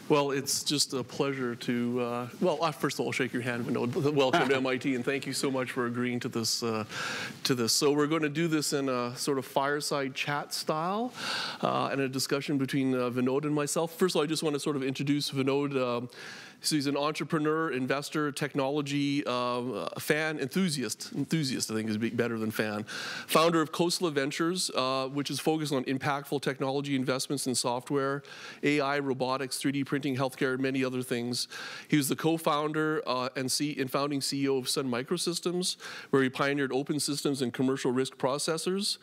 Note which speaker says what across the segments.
Speaker 1: Well, it's just a pleasure to, first of all, shake your hand, Vinod. Welcome to MIT, and thank you so much for agreeing to this. So we're going to do this in a sort of fireside chat style and a discussion between Vinod and myself. First of all, I just want to sort of introduce Vinod. So he's an entrepreneur, investor, technology fan, enthusiast, I think is better than fan. Founder of Khosla Ventures, which is focused on impactful technology investments in software, AI, robotics, 3D printing, healthcare, and many other things. He was the co-founder and founding CEO of Sun Microsystems, where he pioneered open systems and commercial risk processors.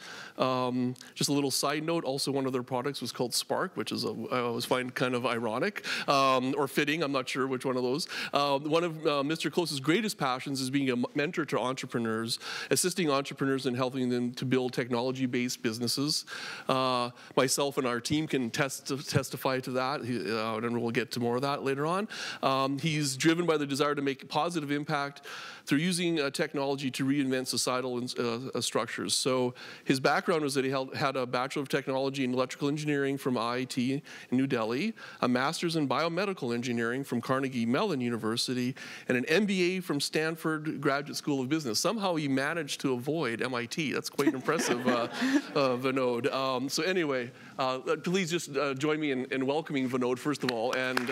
Speaker 1: Just a little side note, also one of their products was called Spark, which is I always find kind of ironic or fitting, I'm not sure which one of those. One of Mr. Khosla's greatest passions is being a mentor to entrepreneurs, assisting entrepreneurs and helping them to build technology-based businesses. Myself and our team can testify to that, and we'll get to more of that later on. He's driven by the desire to make a positive impact through using technology to reinvent societal structures. So his background was that he had a Bachelor of Technology in Electrical Engineering from IIT in New Delhi, a Master's in Biomedical Engineering from Carnegie Mellon University, and an MBA from Stanford Graduate School of Business. Somehow he managed to avoid MIT. That's quite impressive, Vinod. So anyway, please just join me in welcoming Vinod, first of all. And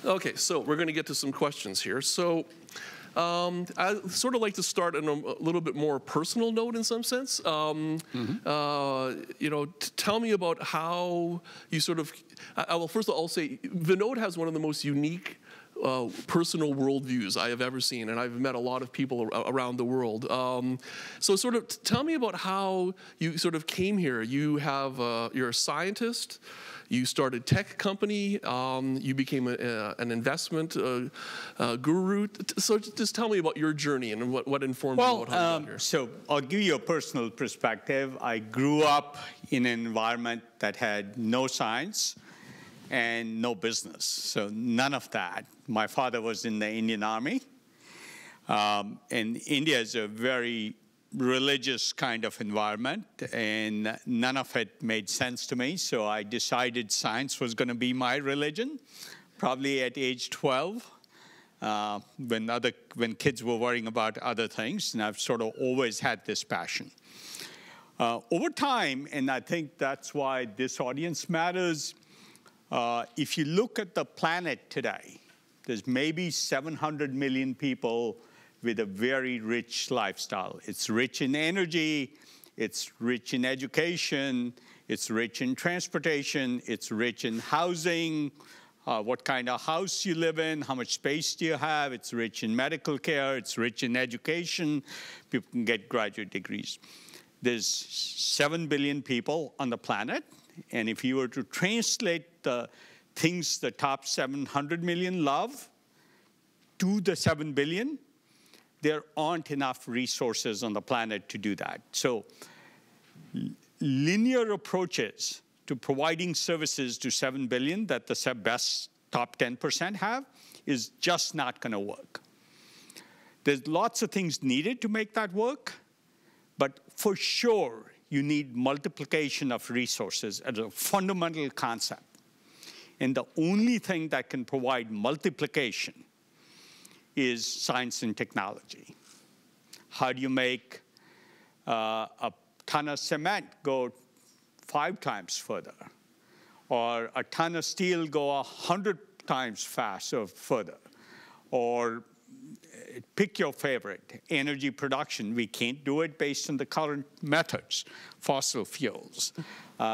Speaker 1: okay, so we're going to get to some questions here. So I sort of like to start on a little bit more personal note in some sense. You know, tell me about how you sort of, well, first of all, I'll say Vinod has one of the most unique personal worldviews I have ever seen, and I've met a lot of people around the world. So sort of tell me about how you sort of came here. You have, you're a scientist. You started a tech company. You became an investment guru. So just tell me about your journey and what informed you about how you got here.
Speaker 2: So I'll give you a personal perspective. I grew up in an environment that had no science and no business. So none of that. My father was in the Indian Army. And India is a very religious kind of environment, and none of it made sense to me. So I decided science was going to be my religion, probably at age 12, when kids were worrying about other things. And I've sort of always had this passion. Over time, and I think that's why this audience matters, if you look at the planet today, there's maybe 700 million people with a very rich lifestyle. It's rich in energy, it's rich in education, it's rich in transportation, it's rich in housing, what kind of house you live in, how much space do you have, it's rich in medical care, it's rich in education, people can get graduate degrees. There's 7 billion people on the planet, and if you were to translate the things the top 700 million love to the 7 billion, there aren't enough resources on the planet to do that. So linear approaches to providing services to 7 billion that the best top 10% have is just not going to work. There's lots of things needed to make that work, but for sure you need multiplication of resources as a fundamental concept. And the only thing that can provide multiplication is science and technology. How do you make a ton of cement go 5 times further? Or a ton of steel go 100 times faster or further? Or pick your favorite, energy production. We can't do it based on the current methods, fossil fuels.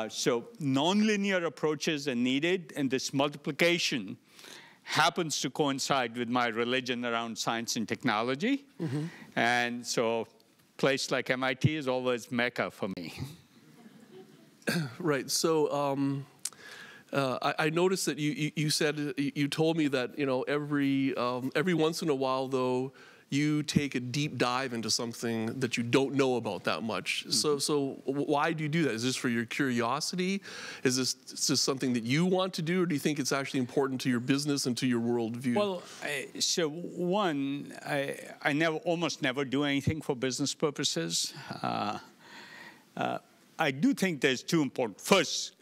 Speaker 2: So nonlinear approaches are needed, and this multiplication happens to coincide with my religion around science and technology. And so a place like MIT is always Mecca for me.
Speaker 1: Right. So I noticed that you said, you told me that, you know, every once in a while, though, you take a deep dive into something that you don't know about that much. So why do you do that? Is this for your curiosity? Is this just something that you want to do, or do you think it's actually important to your business and to your worldview?
Speaker 2: Well, so one, I almost never do anything for business purposes. I do think there's two important. First,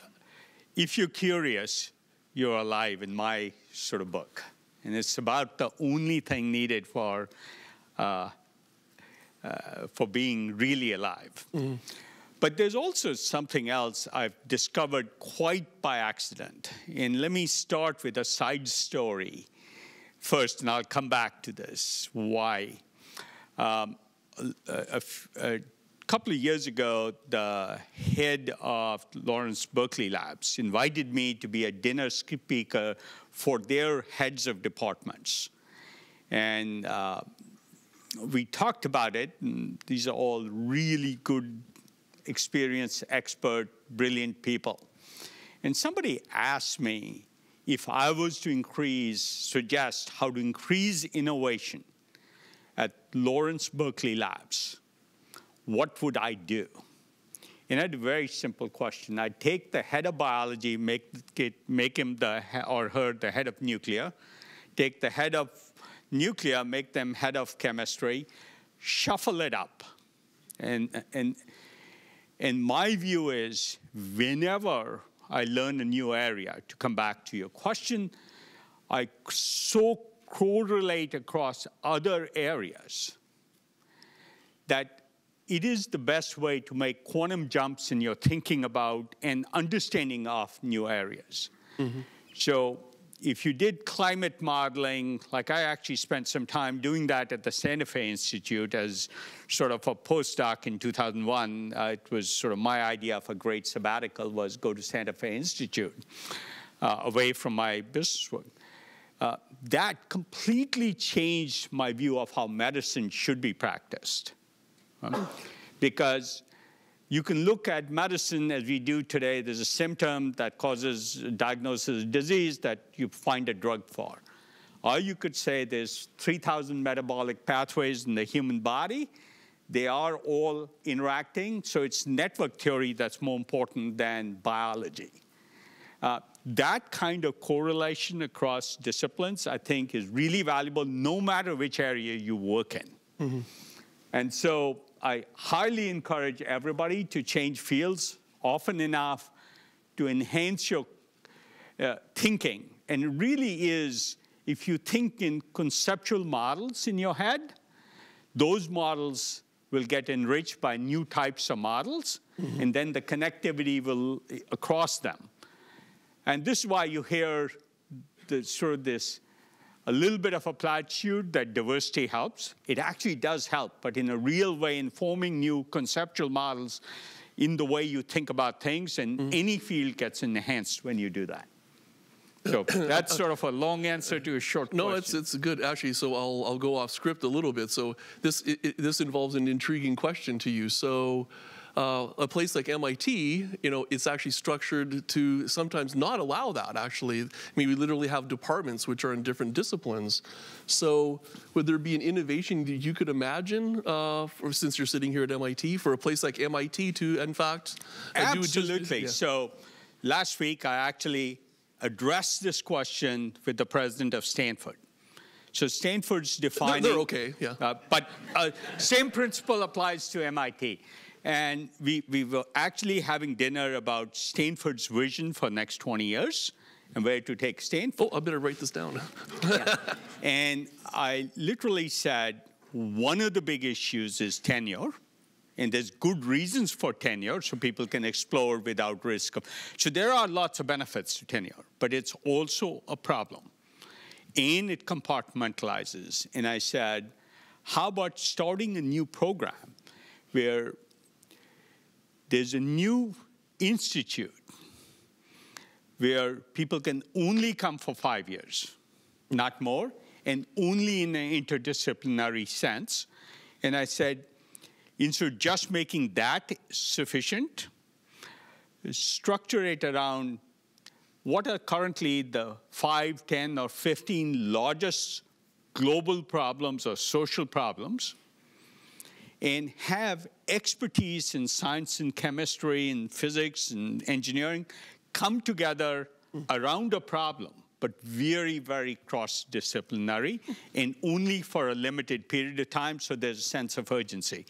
Speaker 2: if you're curious, you're alive in my sort of book. And it's about the only thing needed for being really alive. Mm-hmm. But there's also something else I've discovered quite by accident. And let me start with a side story first, and I'll come back to this. Why? A couple of years ago, the head of Lawrence Berkeley Labs invited me to be a dinner speaker for their heads of departments. And we talked about it. And these are all really good, experienced, expert, brilliant people. And somebody asked me if I was to suggest how to increase innovation at Lawrence Berkeley Labs, what would I do? And I had a very simple question. I'd take the head of biology, make him or her the head of nuclear, take the head of nuclear, make them head of chemistry, shuffle it up. And my view is, whenever I learn a new area, to come back to your question, I so correlate across other areas that it is the best way to make quantum jumps in your thinking about and understanding of new areas. Mm-hmm. So if you did climate modeling, like I actually spent some time doing that at the Santa Fe Institute as sort of a postdoc in 2001. It was sort of my idea of a great sabbatical was go to Santa Fe Institute away from my business work. That completely changed my view of how medicine should be practiced. Because you can look at medicine as we do today. There's a symptom that causes diagnosis of disease that you find a drug for. Or you could say there's 3,000 metabolic pathways in the human body. They are all interacting. So it's network theory that's more important than biology. That kind of correlation across disciplines, I think, is really valuable no matter which area you work in. Mm-hmm. And so I highly encourage everybody to change fields often enough to enhance your thinking. And it really is, if you think in conceptual models in your head, those models will get enriched by new types of models, mm-hmm. and then the connectivity will across them. And this is why you hear this a little bit of a platitude that diversity helps. It actually does help, but in a real way, informing new conceptual models in the way you think about things, and mm-hmm. any field gets enhanced when you do that. So that's sort of a long answer to a short question.
Speaker 1: No, it's good, actually. So I'll go off script a little bit. So this involves an intriguing question to you. So a place like MIT, it's actually structured to sometimes not allow that, actually. I mean, we literally have departments which are in different disciplines. So would there be an innovation that you could imagine, since you're sitting here at MIT, for a place like MIT to, in fact,
Speaker 2: Absolutely. So last week, I actually addressed this question with the president of Stanford. So Stanford's defining...
Speaker 1: They're okay, yeah.
Speaker 2: But same principle applies to MIT. And we were actually having dinner about Stanford's vision for the next 20 years and where to take Stanford.
Speaker 1: Oh, I better write this down.
Speaker 2: Yeah. And I literally said, one of the big issues is tenure. And there's good reasons for tenure, so people can explore without risk. So there are lots of benefits to tenure, but it's also a problem. And it compartmentalizes. And I said, how about starting a new program where there's a new institute where people can only come for 5 years, not more, and only in an interdisciplinary sense. And I said, instead of just making that sufficient, structure it around what are currently the 5, 10, or 15 largest global problems or social problems, and have expertise in science and chemistry and physics and engineering come together around a problem, but very, very cross-disciplinary, and only for a limited period of time, so there's a sense of urgency.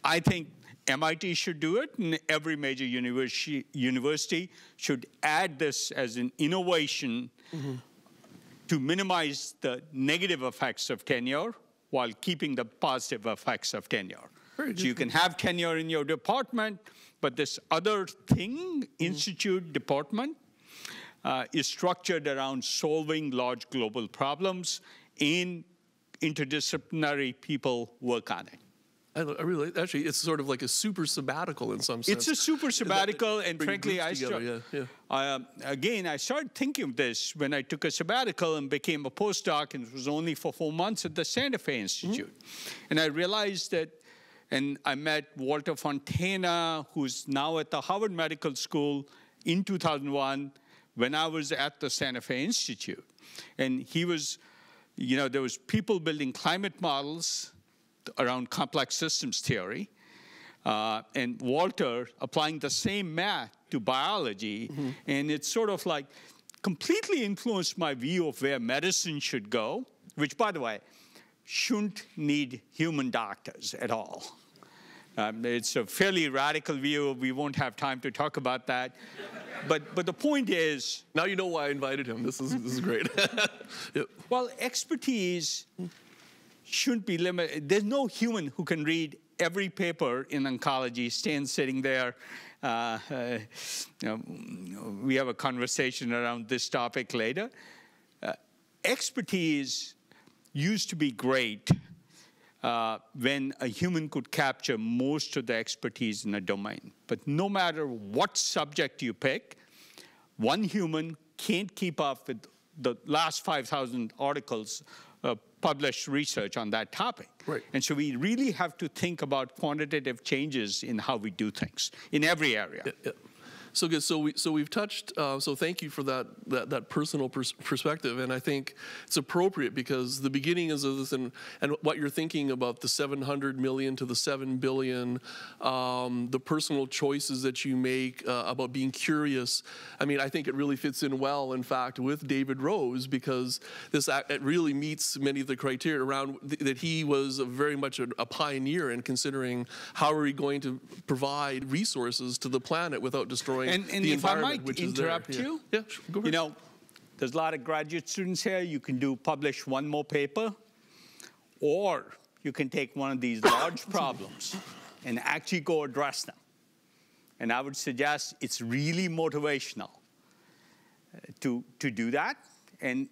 Speaker 2: I think MIT should do it, and every major university should add this as an innovation to minimize the negative effects of tenure while keeping the positive effects of tenure. So you can have tenure in your department, but this other thing, institute, department, is structured around solving large global problems, and interdisciplinary people work on it.
Speaker 1: I really, actually, it's sort of like a super sabbatical in some sense.
Speaker 2: It's a super sabbatical, and frankly, I started thinking of this when I took a sabbatical and became a postdoc, and it was only for 4 months at the Santa Fe Institute. And I realized that, and I met Walter Fontana, who's now at the Harvard Medical School, in 2001, when I was at the Santa Fe Institute. And he was, there was people building climate models around complex systems theory, and Walter applying the same math to biology, and it's sort of like completely influenced my view of where medicine should go, which, by the way, shouldn't need human doctors at all. It's a fairly radical view. We won't have time to talk about that. But the point is...
Speaker 1: Now you know why I invited him. This is great. Yep.
Speaker 2: Well, expertise shouldn't be limited. There's no human who can read every paper in oncology, stand sitting there. We have a conversation around this topic later. Expertise used to be great when a human could capture most of the expertise in a domain. But no matter what subject you pick, one human can't keep up with the last 5,000 articles published research on that topic.
Speaker 1: Right.
Speaker 2: And so we really have to think about quantitative changes in how we do things in every area.
Speaker 1: Yeah. So good. So we've touched. So thank you for that personal perspective, and I think it's appropriate because the beginning is of this, and what you're thinking about the 700 million to the 7 billion, the personal choices that you make about being curious. I mean, I think it really fits in well, in fact, with David Rose, because it really meets many of the criteria around that he was very much a pioneer in considering how are we going to provide resources to the planet without destroying.
Speaker 2: And if I might interrupt you,
Speaker 1: yeah, go ahead.
Speaker 2: There's a lot of graduate students here. You can publish one more paper, or you can take one of these large problems and actually go address them. And I would suggest it's really motivational to do that. And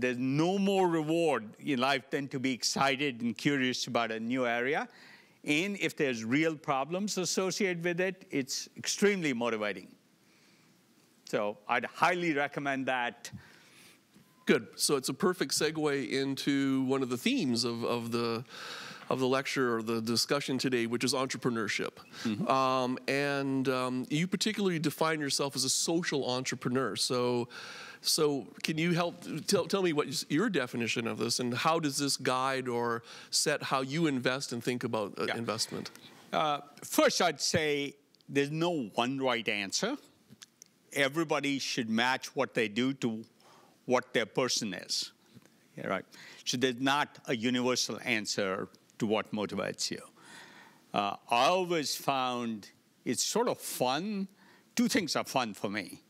Speaker 2: there's no more reward in life than to be excited and curious about a new area. And if there's real problems associated with it, it's extremely motivating. So I'd highly recommend that.
Speaker 1: Good. So it's a perfect segue into one of the themes of the lecture or the discussion today, which is entrepreneurship. You particularly define yourself as a social entrepreneur. So can you help tell me what your definition of this, and how does this guide or set how you invest and think about investment?
Speaker 2: First, I'd say there's no one right answer. Everybody should match what they do to what their person is. Yeah, right. So there's not a universal answer to what motivates you. I always found it's sort of fun. Two things are fun for me.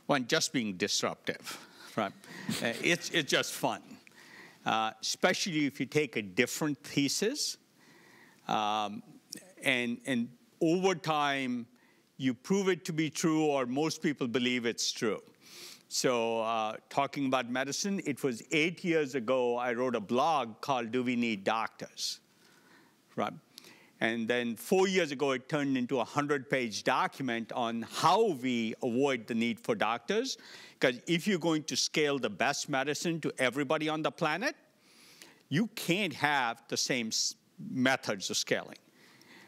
Speaker 2: One, just being disruptive, right? It's just fun, especially if you take a different thesis, and over time, you prove it to be true, or most people believe it's true. So talking about medicine, it was 8 years ago, I wrote a blog called Do We Need Doctors, right? And then 4 years ago, it turned into a 100-page document on how we avoid the need for doctors. Because if you're going to scale the best medicine to everybody on the planet, you can't have the same methods of scaling.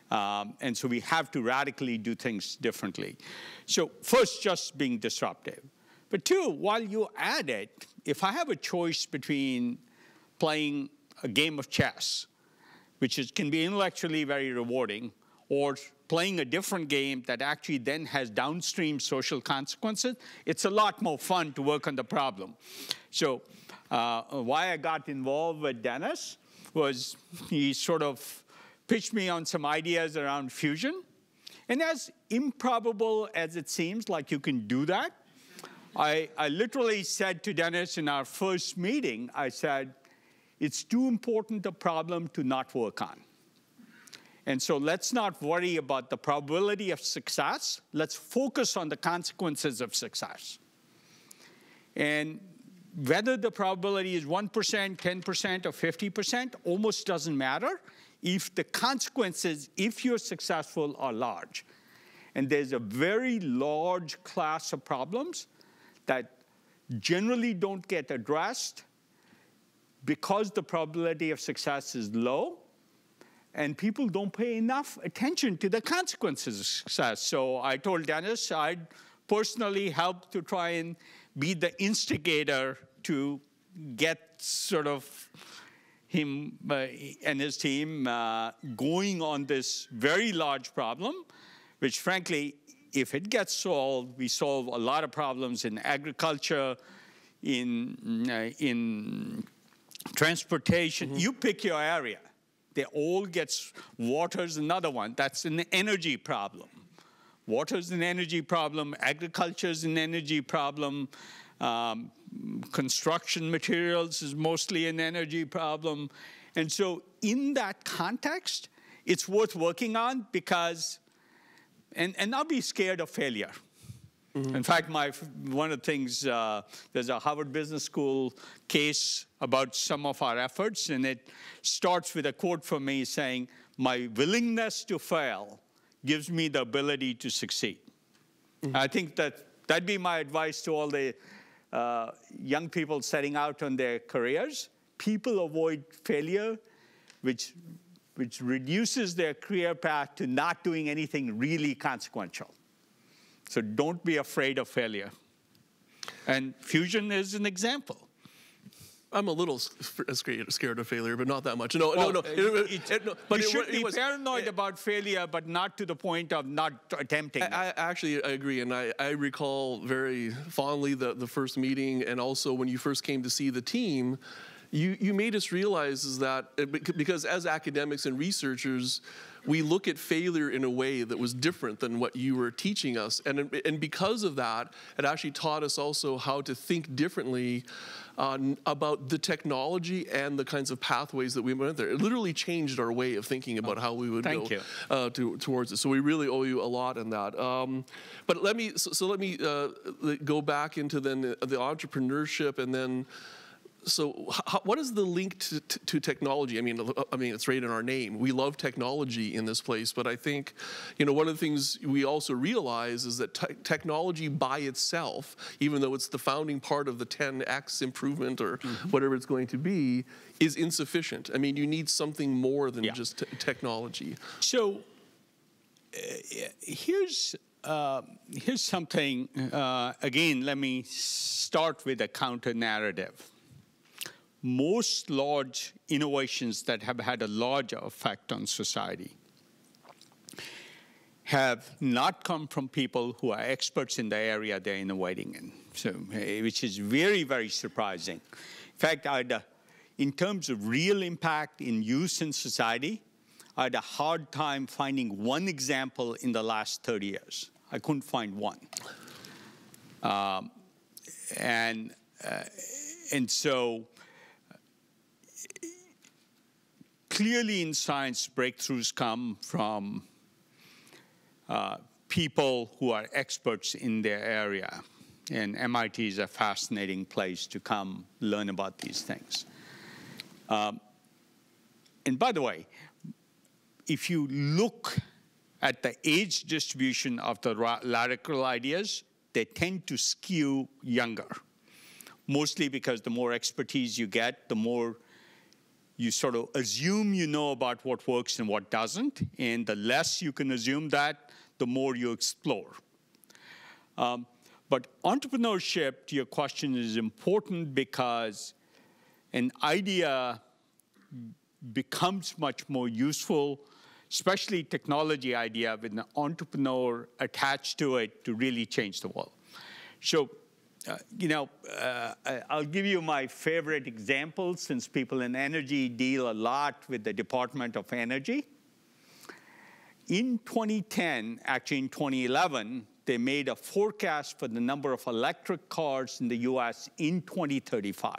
Speaker 2: And so we have to radically do things differently. So first, just being disruptive. But two, while you're at it, if I have a choice between playing a game of chess, which can be intellectually very rewarding, or playing a different game that actually then has downstream social consequences, it's a lot more fun to work on the problem. So why I got involved with Dennis was he sort of pitched me on some ideas around fusion. And as improbable as it seems like you can do that, I literally said to Dennis in our first meeting, I said, it's too important a problem to not work on. And so let's not worry about the probability of success. Let's focus on the consequences of success. And whether the probability is 1%, 10%, or 50% almost doesn't matter if the consequences, if you're successful, are large. And there's a very large class of problems that generally don't get addressed because the probability of success is low, and people don't pay enough attention to the consequences of success. So I told Dennis I'd personally help to try and be the instigator to get sort of him and his team going on this very large problem, which frankly, if it gets solved, we solve a lot of problems in agriculture, in transportation. You pick your area. They all get, water's another one. That's an energy problem. Water's an energy problem. Agriculture's an energy problem. Construction materials is mostly an energy problem. And so in that context, it's worth working on because, and not be scared of failure. In fact, one of the things, there's a Harvard Business School case about some of our efforts, and it starts with a quote from me saying, my willingness to fail gives me the ability to succeed. I think that'd be my advice to all the young people setting out on their careers. People avoid failure, which reduces their career path to not doing anything really consequential. So don't be afraid of failure. And fusion is an example.
Speaker 1: I'm a little scared of failure, but not that much. No.
Speaker 2: But you should be paranoid about failure, but not to the point of not attempting.
Speaker 1: I agree, and I recall very fondly the first meeting, and also when you first came to see the team, you made us realize is that, because as academics and researchers, we look at failure in a way that was different than what you were teaching us. And because of that, it actually taught us also how to think differently about the technology and the kinds of pathways that we went there. It literally changed our way of thinking about how we would go towards it. So we really owe you a lot in that. But let me go back into then the entrepreneurship, and then, so what is the link to technology? I mean, it's right in our name. We love technology in this place, but I think, one of the things we also realize is that technology by itself, even though it's the founding part of the 10x improvement or whatever it's going to be, is insufficient. I mean, you need something more than just technology.
Speaker 2: So here's something, again, let me start with a counter narrative. Most large innovations that have had a large effect on society have not come from people who are experts in the area they're innovating in, so, which is very, very surprising. In fact, in terms of real impact in use in society, I had a hard time finding one example in the last 30 years. I couldn't find one. And so, clearly in science, breakthroughs come from people who are experts in their area. And MIT is a fascinating place to come learn about these things. And by the way, if you look at the age distribution of the radical ideas, they tend to skew younger, mostly because the more expertise you get, the more you sort of assume you know about what works and what doesn't, and the less you can assume that, the more you explore. But entrepreneurship, to your question, is important because an idea becomes much more useful, especially technology idea with an entrepreneur attached to it to really change the world. So, I'll give you my favorite example, since people in energy deal a lot with the Department of Energy. In 2010, actually in 2011, they made a forecast for the number of electric cars in the US in 2035.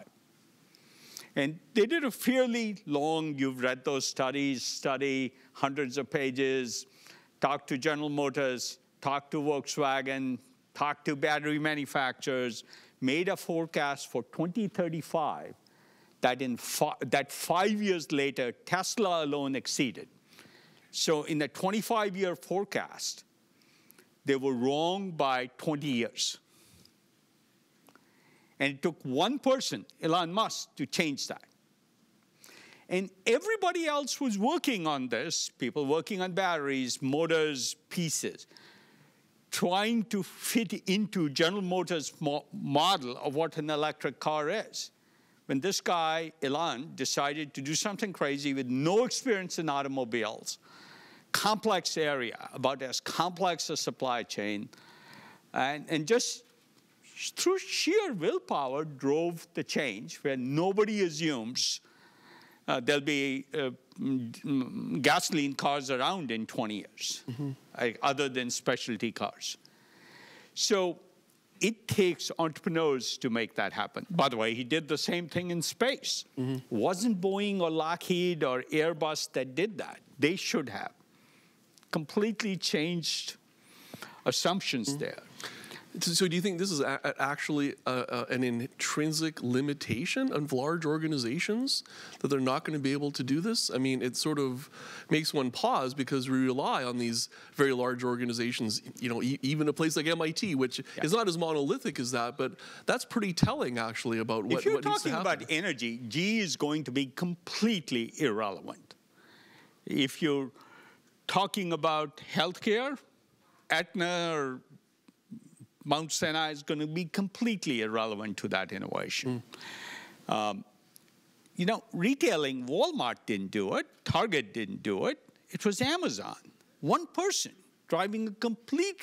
Speaker 2: And they did a fairly long, you've read those studies, study hundreds of pages, talked to General Motors, talked to Volkswagen, talked to battery manufacturers, made a forecast for 2035 that 5 years later, Tesla alone exceeded. So in the 25-year forecast, they were wrong by 20 years. And it took one person, Elon Musk, to change that. And everybody else was working on this, people working on batteries, motors, pieces, trying to fit into General Motors' model of what an electric car is. When this guy, Elon, decided to do something crazy with no experience in automobiles, complex area, about as complex a supply chain, and just through sheer willpower drove the change where nobody assumes there'll be gasoline cars around in 20 years, other than specialty cars. So it takes entrepreneurs to make that happen. By the way, he did the same thing in space. Wasn't Boeing or Lockheed or Airbus that did that. They should have. Completely changed assumptions there.
Speaker 1: So do you think this is actually an intrinsic limitation of large organizations, that they're not going to be able to do this? I mean, it sort of makes one pause because we rely on these very large organizations, you know, even a place like MIT, which is not as monolithic as that, but that's pretty telling actually about what needs to happen.
Speaker 2: If you're talking about energy, GE is going to be completely irrelevant. If you're talking about healthcare, Aetna or Mount Sinai is going to be completely irrelevant to that innovation. You know, retailing, Walmart didn't do it, Target didn't do it, it was Amazon. One person driving a complete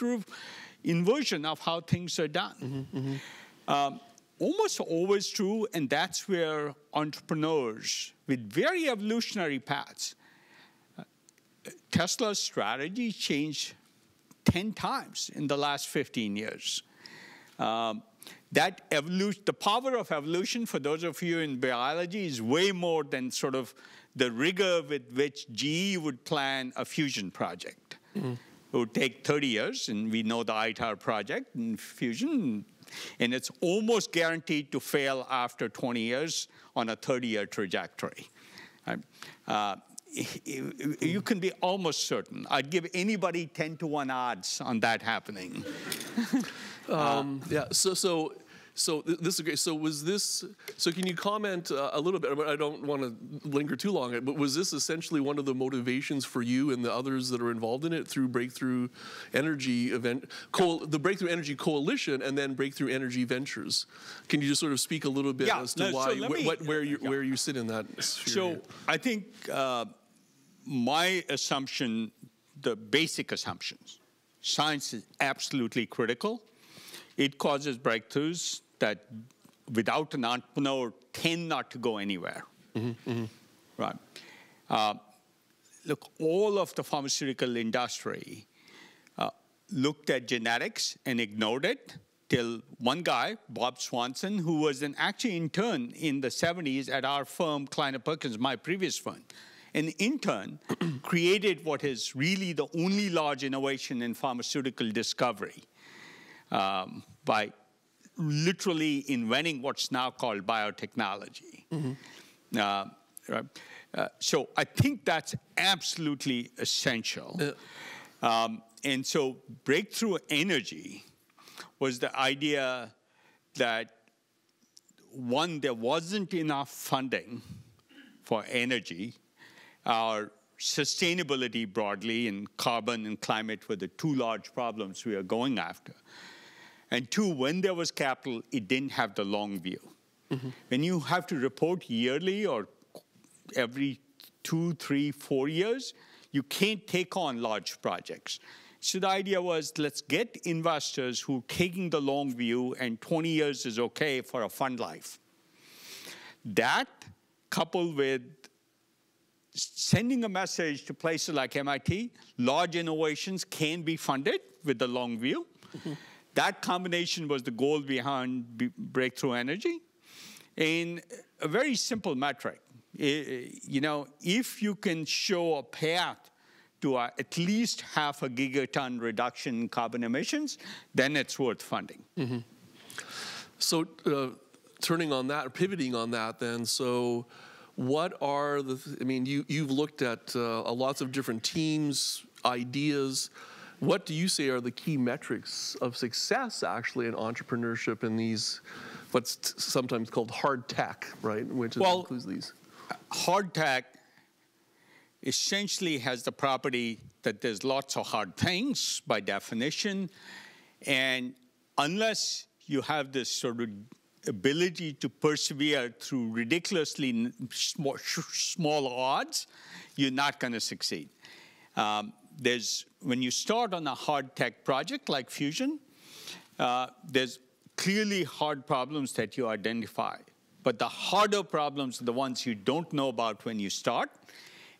Speaker 2: inversion of how things are done. Almost always true, and that's where entrepreneurs with very evolutionary paths, Tesla's strategy changed 10 times in the last 15 years. That evolution, the power of evolution, for those of you in biology, is way more than sort of the rigor with which GE would plan a fusion project. It would take 30 years, and we know the ITAR project in fusion, and it's almost guaranteed to fail after 20 years on a 30-year trajectory. You can be almost certain. I'd give anybody 10-to-1 odds on that happening.
Speaker 1: Yeah. So this is great. So was this? So can you comment a little bit? I don't want to linger too long. But was this essentially one of the motivations for you and the others that are involved in it through Breakthrough Energy the Breakthrough Energy Coalition, and then Breakthrough Energy Ventures? Can you just sort of speak a little bit as to why, where you sit in that sphere?
Speaker 2: So I think my assumption, the basic assumptions, science is absolutely critical. It causes breakthroughs that, without an entrepreneur, tend not to go anywhere. Right. Look, all of the pharmaceutical industry looked at genetics and ignored it till one guy, Bob Swanson, who was an actually intern in the 70s at our firm, Kleiner Perkins, my previous firm, an intern created what is really the only large innovation in pharmaceutical discovery by literally inventing what's now called biotechnology. So I think that's absolutely essential. And so Breakthrough Energy was the idea that, one, there wasn't enough funding for energy. Our sustainability broadly and carbon and climate were the two large problems we are going after. And two, when there was capital, it didn't have the long view. When you have to report yearly or every 2, 3, 4 years, you can't take on large projects. So the idea was, let's get investors who are taking the long view, and 20 years is okay for a fund life. That, coupled with sending a message to places like MIT, large innovations can be funded with the long view. That combination was the goal behind Breakthrough Energy. And a very simple metric, you know, if you can show a path to at least 0.5 gigaton reduction in carbon emissions, then it's worth funding.
Speaker 1: So turning on that, or pivoting on that then, so what are the, I mean, you've looked at lots of different teams, ideas. What do you say are the key metrics of success actually in entrepreneurship in these, what's sometimes called hard tech, right? Which includes these.
Speaker 2: Hard tech essentially has the property that there's lots of hard things by definition. And unless you have this sort of ability to persevere through ridiculously small odds, you're not going to succeed. When you start on a hard tech project like fusion, there's clearly hard problems that you identify. But the harder problems are the ones you don't know about when you start.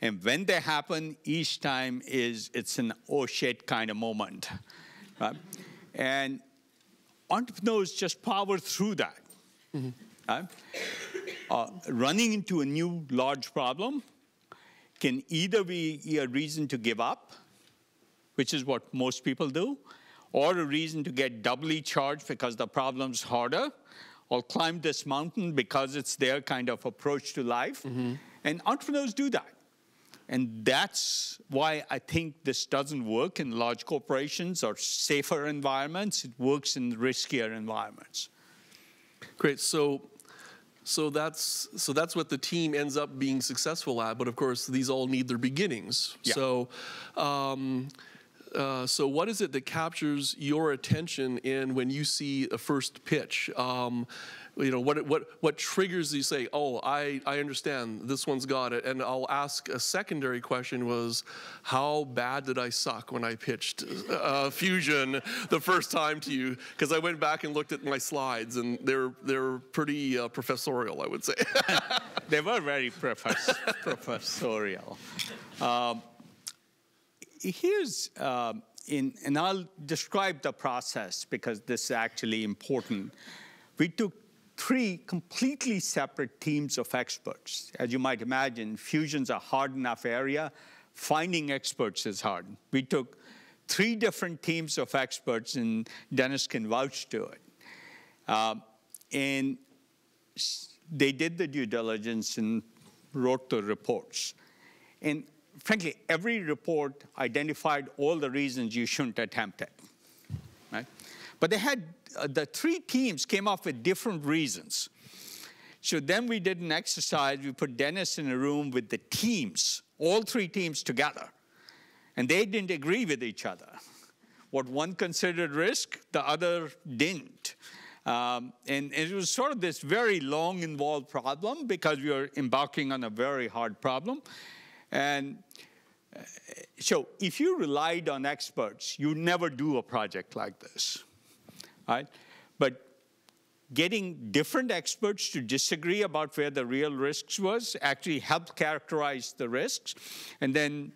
Speaker 2: And when they happen, each time it's an oh shit kind of moment. Right? And entrepreneurs just power through that. Right? Running into a new large problem can either be a reason to give up, which is what most people do, or a reason to get doubly charged because the problem's harder, or climb this mountain because it's their kind of approach to life. And entrepreneurs do that. And that's why I think this doesn't work in large corporations or safer environments. It works in riskier environments.
Speaker 1: Great. So that's what the team ends up being successful at. But of course, these all need their beginnings.
Speaker 2: Yeah.
Speaker 1: So what is it that captures your attention in when you see a first pitch? You know, what triggers you say, oh, I understand, this one's got it. And I'll ask a secondary question was, how bad did I suck when I pitched Fusion the first time to you? Because I went back and looked at my slides, and they're pretty professorial, I would say.
Speaker 2: They were very professorial. And I'll describe the process because this is actually important. We took 3 completely separate teams of experts. As you might imagine, fusion's a hard enough area. Finding experts is hard. We took 3 different teams of experts, and Dennis can vouch to it. And they did the due diligence and wrote the reports. And frankly, every report identified all the reasons you shouldn't attempt it. Right? But they had, the 3 teams came up with different reasons. So then we did an exercise. We put Dennis in a room with the teams, all 3 teams together. And they didn't agree with each other. What one considered risk, the other didn't. And it was sort of this very long, involved problem because we were embarking on a very hard problem. And so if you relied on experts, you'd never do a project like this. Right? But getting different experts to disagree about where the real risks was actually helped characterize the risks. And then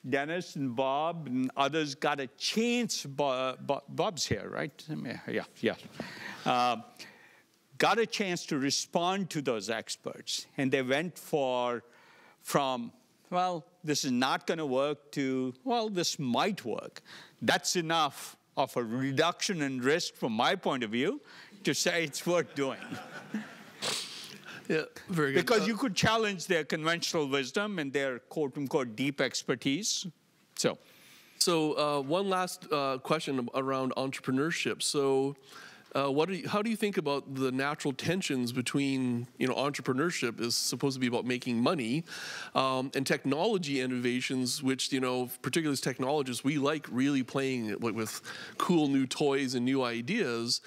Speaker 2: Dennis and Bob and others got a chance. Bob's here, right? Yeah. Got a chance to respond to those experts. And they went from, well, this is not going to work to, well, this might work. That's enough of a reduction in risk from my point of view to say it's worth doing.
Speaker 1: Yeah, very good.
Speaker 2: Because you could challenge their conventional wisdom and their quote-unquote deep expertise. So
Speaker 1: one last question around entrepreneurship. So how do you think about the natural tensions between, entrepreneurship is supposed to be about making money, and technology innovations, which, particularly as technologists, we like really playing with cool new toys and new ideas.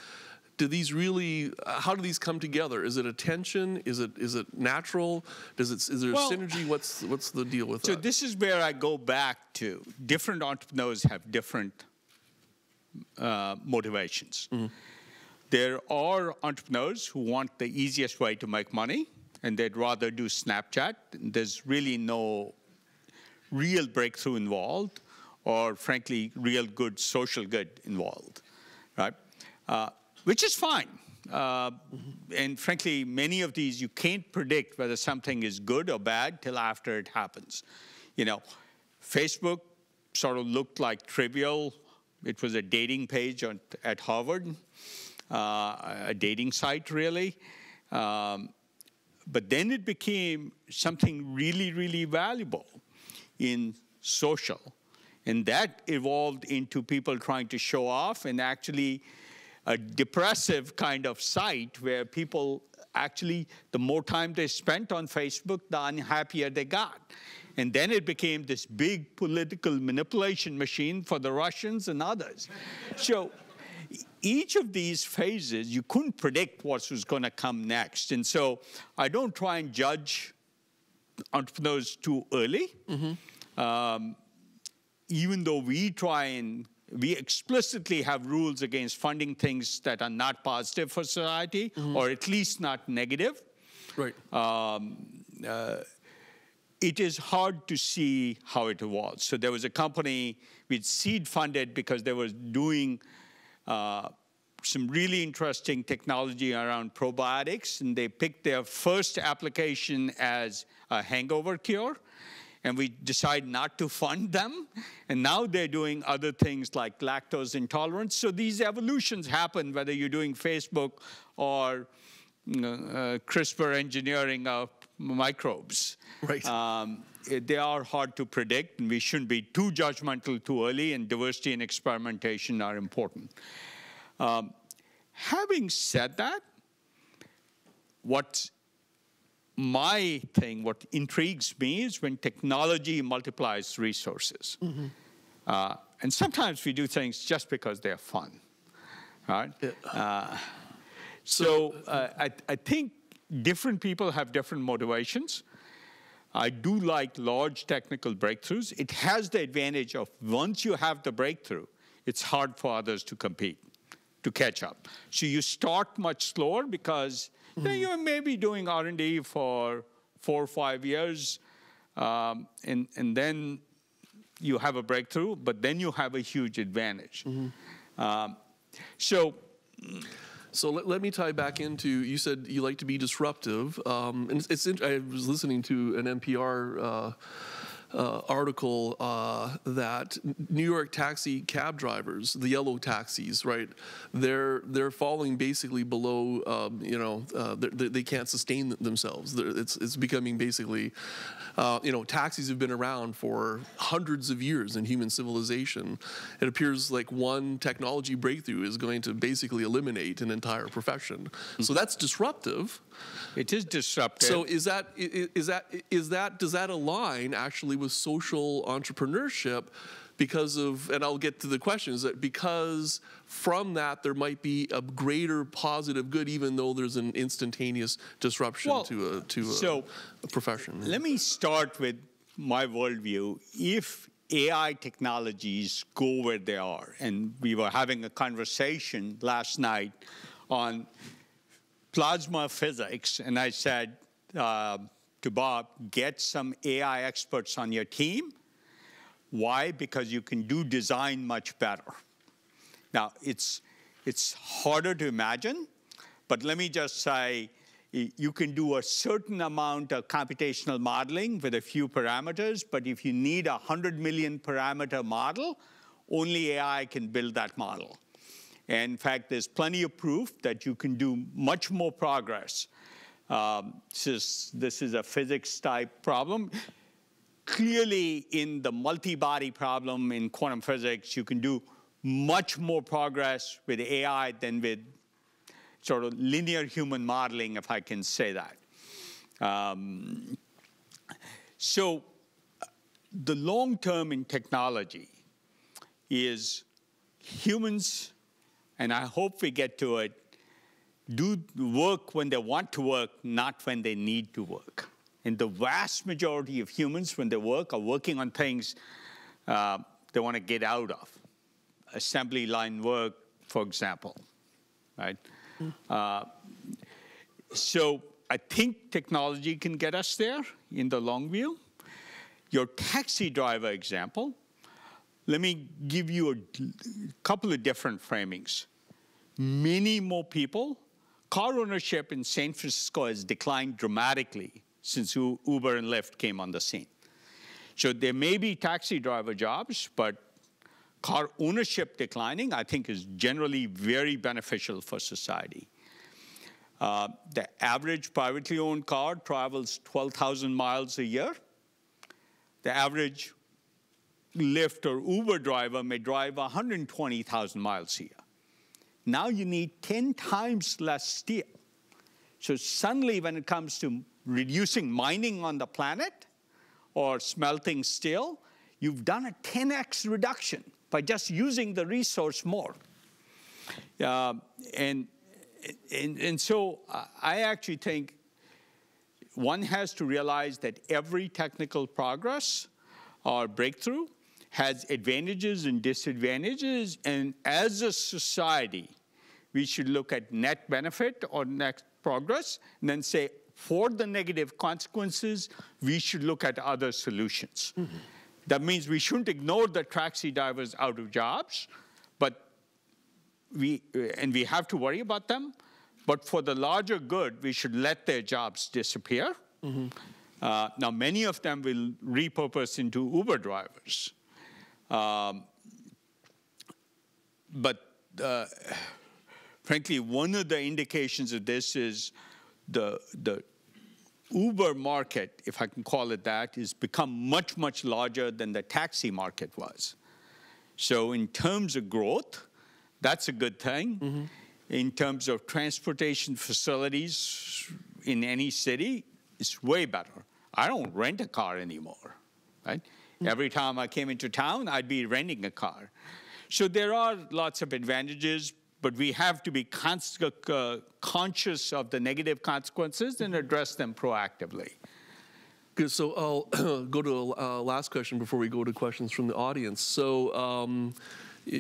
Speaker 1: How do these come together? Is it a tension? Is it natural? Is there a synergy? What's the deal with that?
Speaker 2: So this is where I go back to different entrepreneurs have different motivations. Mm-hmm. There are entrepreneurs who want the easiest way to make money, and they'd rather do Snapchat. There's really no real breakthrough involved, or frankly, real good social good involved, right? Which is fine. And frankly, many of these, you can't predict whether something is good or bad till after it happens. You know, Facebook sort of looked like trivial. It was a dating page at Harvard, a dating site, really. But then it became something really, really valuable in social. And that evolved into people trying to show off, and actually a depressive kind of site where people actually, the more time they spent on Facebook, the unhappier they got. And then it became this big political manipulation machine for the Russians and others. So each of these phases, you couldn't predict what was going to come next. And so I don't try and judge entrepreneurs too early. Even though we explicitly have rules against funding things that are not positive for society, or at least not negative.
Speaker 1: Right.
Speaker 2: It is hard to see how it evolves. So there was a company we'd seed funded because they were doing some really interesting technology around probiotics, and they picked their first application as a hangover cure. And we decided not to fund them. And now they're doing other things like lactose intolerance. So these evolutions happen whether you're doing Facebook or CRISPR engineering of microbes.
Speaker 1: Right.
Speaker 2: They are hard to predict, and we shouldn't be too judgmental too early, and diversity and experimentation are important. Having said that, what intrigues me is when technology multiplies resources. And sometimes we do things just because they're fun, right? Yeah. I think different people have different motivations. I do like large technical breakthroughs. It has the advantage of once you have the breakthrough, it's hard for others to compete, to catch up. So you start much slower because you may be doing R&D for 4 or 5 years, and then you have a breakthrough, but then you have a huge advantage.
Speaker 1: So let me tie back into, you said you like to be disruptive. And I was listening to an NPR article that New York taxi cab drivers, the yellow taxis, right? They're falling basically below. They can't sustain themselves. It's becoming basically, taxis have been around for hundreds of years in human civilization. It appears like one technology breakthrough is going to basically eliminate an entire profession. So that's disruptive.
Speaker 2: It is disruptive.
Speaker 1: So does that align actually with social entrepreneurship because of, and I'll get to the question, is that because from that there might be a greater positive good even though there's an instantaneous disruption to a profession?
Speaker 2: Let me start with my worldview. If AI technologies go where they are, and we were having a conversation last night on plasma physics, and I said to Bob, get some AI experts on your team. Why? Because you can do design much better. Now, it's harder to imagine, but let me just say, you can do a certain amount of computational modeling with a few parameters, but if you need a 100 million parameter model, only AI can build that model. And in fact, there's plenty of proof that you can do much more progress. This is a physics-type problem. Clearly, in the multi-body problem in quantum physics, you can do much more progress with AI than with sort of linear human modeling, if I can say that. So the long term in technology is humans, and I hope we get to it, do work when they want to work, not when they need to work. And the vast majority of humans, when they work, are working on things they want to get out of. Assembly line work, for example, right? So I think technology can get us there in the long view. Your taxi driver example, let me give you a couple of different framings. Many more people, car ownership in San Francisco has declined dramatically since Uber and Lyft came on the scene. So there may be taxi driver jobs, but car ownership declining, I think, is generally very beneficial for society. The average privately owned car travels 12,000 miles a year. The average Lyft or Uber driver may drive 120,000 miles a year. Now you need 10 times less steel. So suddenly when it comes to reducing mining on the planet or smelting steel, you've done a 10x reduction by just using the resource more. And so I actually think one has to realize that every technical progress or breakthrough has advantages and disadvantages. And as a society, we should look at net benefit or net progress and then say, for the negative consequences, we should look at other solutions. Mm-hmm. That means we shouldn't ignore the taxi drivers out of jobs, but we have to worry about them. But for the larger good, we should let their jobs disappear. Mm-hmm. Now, many of them will repurpose into Uber drivers. But frankly, one of the indications of this is the Uber market, if I can call it that, has become much, much larger than the taxi market was. So in terms of growth, that's a good thing. Mm-hmm. In terms of transportation facilities in any city, it's way better. I don't rent a car anymore, right? Mm-hmm. Every time I came into town, I'd be renting a car. So there are lots of advantages, but we have to be conscious of the negative consequences and address them proactively.
Speaker 1: Good. So I'll go to a last question before we go to questions from the audience.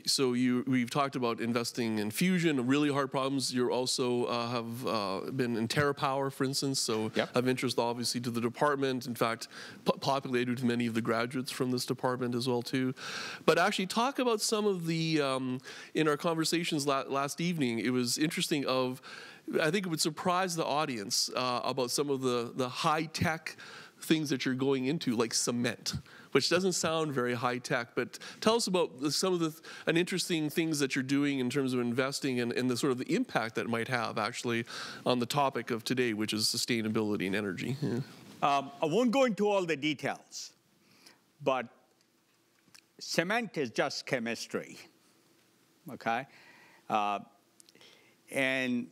Speaker 1: So we've talked about investing in fusion, really hard problems. You also have been in TerraPower, for instance, so yep. Of interest, obviously, to the department. In fact, populated with many of the graduates from this department as well, too. But actually, talk about some of the, in our conversations last evening, it was interesting I think it would surprise the audience about some of the high-tech things that you're going into, like cement, which doesn't sound very high tech, but tell us about some of the interesting things that you're doing in terms of investing and the sort of the impact that it might have actually on the topic of today, which is sustainability and energy. Yeah.
Speaker 2: I won't go into all the details, but cement is just chemistry, okay? And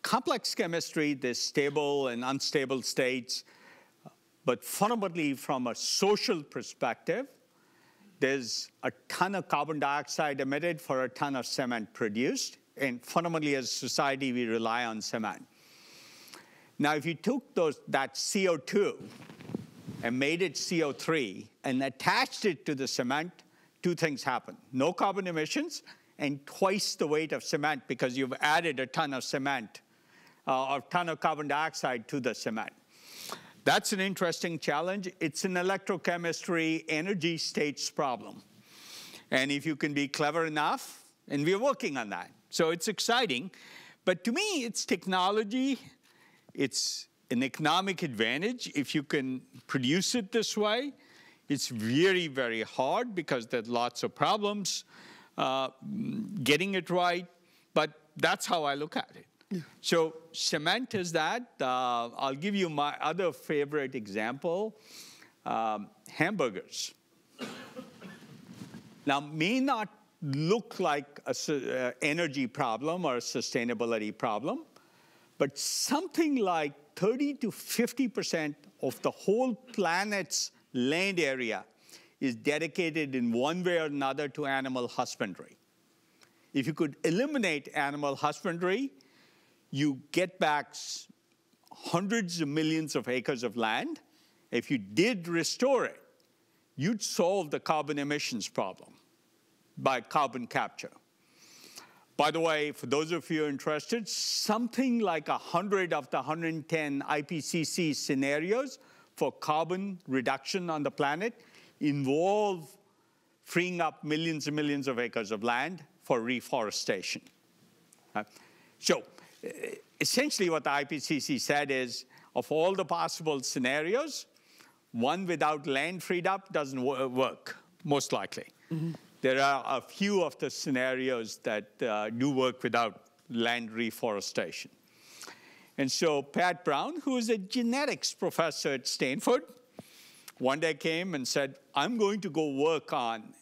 Speaker 2: complex chemistry, there's stable and unstable states. But fundamentally, from a social perspective, there's a ton of carbon dioxide emitted for a ton of cement produced. And fundamentally, as a society, we rely on cement. Now, if you took that CO2 and made it CO3 and attached it to the cement, two things happen. No carbon emissions and twice the weight of cement because you've added a ton of cement or a ton of carbon dioxide to the cement. That's an interesting challenge. It's an electrochemistry energy states problem. And if you can be clever enough, and we're working on that. So it's exciting. But to me, it's technology. It's an economic advantage if you can produce it this way. It's very, very hard because there's lots of problems getting it right. But that's how I look at it. Yeah. So cement is that. I'll give you my other favorite example, hamburgers. Now, may not look like an energy problem or a sustainability problem, but something like 30 to 50% of the whole planet's land area is dedicated in one way or another to animal husbandry. If you could eliminate animal husbandry, you get back hundreds of millions of acres of land. If you did restore it, you'd solve the carbon emissions problem by carbon capture. By the way, for those of you interested, something like 100 of the 110 IPCC scenarios for carbon reduction on the planet involve freeing up millions and millions of acres of land for reforestation. So essentially what the IPCC said is, of all the possible scenarios, one without land freed up doesn't work, most likely. Mm-hmm. There are a few of the scenarios that do work without land reforestation. And so Pat Brown, who is a genetics professor at Stanford, one day came and said, I'm going to go work on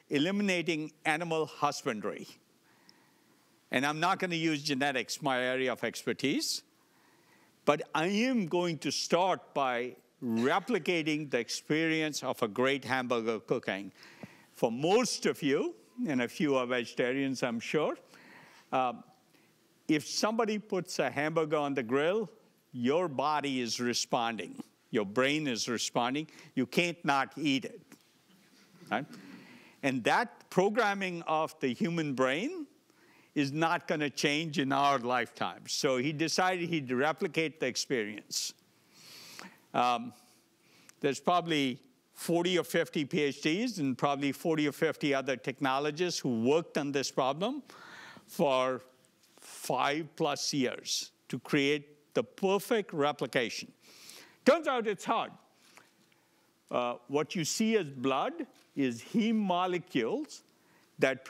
Speaker 2: eliminating animal husbandry. And I'm not going to use genetics, my area of expertise, but I am going to start by replicating the experience of a great hamburger cooking. For most of you, and a few are vegetarians, I'm sure, if somebody puts a hamburger on the grill, your body is responding. Your brain is responding. You can't not eat it. Right? And that programming of the human brain is not going to change in our lifetime. So he decided he'd replicate the experience. There's probably 40 or 50 PhDs and probably 40 or 50 other technologists who worked on this problem for 5+ years to create the perfect replication. Turns out it's hard. What you see as blood is heme molecules that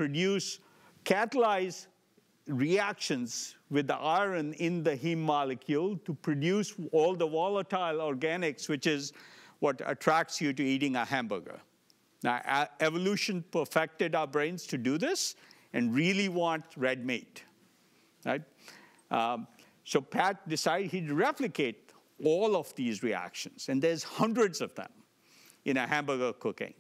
Speaker 2: catalyze reactions with the iron in the heme molecule to produce all the volatile organics, which is what attracts you to eating a hamburger. Now, evolution perfected our brains to do this and really want red meat, right? So Pat decided he'd replicate all of these reactions, and there's hundreds of them in a hamburger cooking.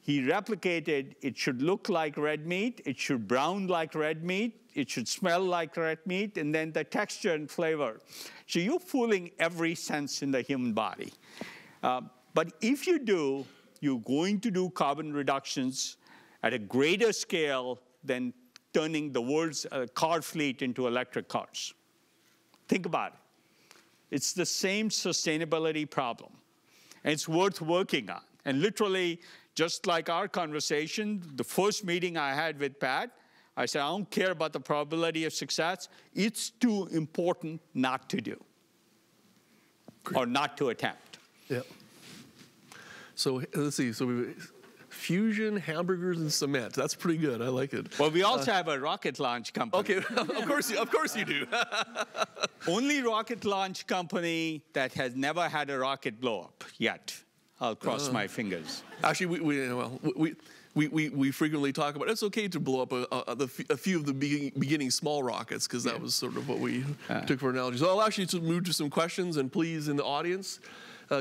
Speaker 2: He replicated, it should look like red meat, it should brown like red meat, it should smell like red meat, and then the texture and flavor. So you're fooling every sense in the human body. But if you do, you're going to do carbon reductions at a greater scale than turning the world's car fleet into electric cars. Think about it. It's the same sustainability problem, and it's worth working on. And literally, just like our conversation, the first meeting I had with Pat, I said, I don't care about the probability of success. It's too important not to do. Great. Or not to attempt.
Speaker 1: Yeah. So let's see. So fusion, hamburgers, and cement. That's pretty good. I like it.
Speaker 2: Well, we also have a rocket launch company.
Speaker 1: Okay, of course you do.
Speaker 2: Only rocket launch company that has never had a rocket blow up yet. I'll cross my fingers.
Speaker 1: Actually, we frequently talk about it's okay to blow up a few of the beginning small rockets, because that was sort of what we took for analogy. So I'll actually move to some questions, and please, in the audience,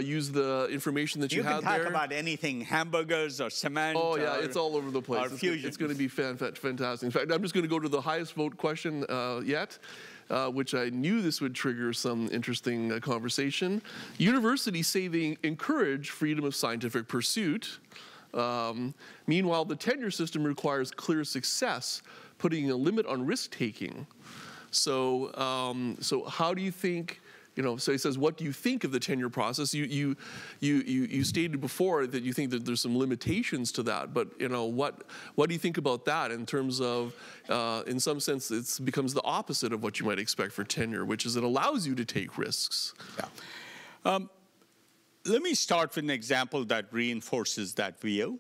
Speaker 1: use the information that you have there.
Speaker 2: You can talk about anything, hamburgers or cement.
Speaker 1: Oh, yeah, it's all over the place.
Speaker 2: Fusion.
Speaker 1: It's going to be fantastic. In fact, I'm just going to go to the highest vote question yet, which I knew this would trigger some interesting conversation. Universities say they encourage freedom of scientific pursuit. Meanwhile, the tenure system requires clear success, putting a limit on risk-taking. So how do you think? So he says, what do you think of the tenure process? You stated before that you think that there's some limitations to that, but what do you think about that in terms of, in some sense, it becomes the opposite of what you might expect for tenure, which is it allows you to take risks.
Speaker 2: Yeah. Let me start with an example that reinforces that view.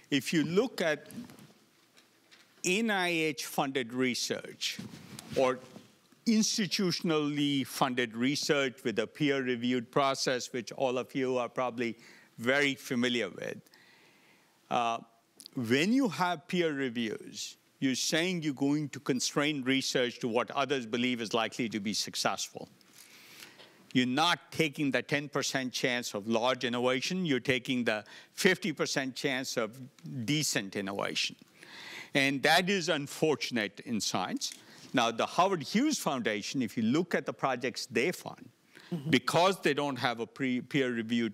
Speaker 2: If you look at NIH-funded research or institutionally funded research with a peer-reviewed process, which all of you are probably very familiar with. When you have peer reviews, you're saying you're going to constrain research to what others believe is likely to be successful. You're not taking the 10% chance of large innovation. You're taking the 50% chance of decent innovation. And that is unfortunate in science. Now, the Howard Hughes Foundation, if you look at the projects they fund, because they don't have a peer-reviewed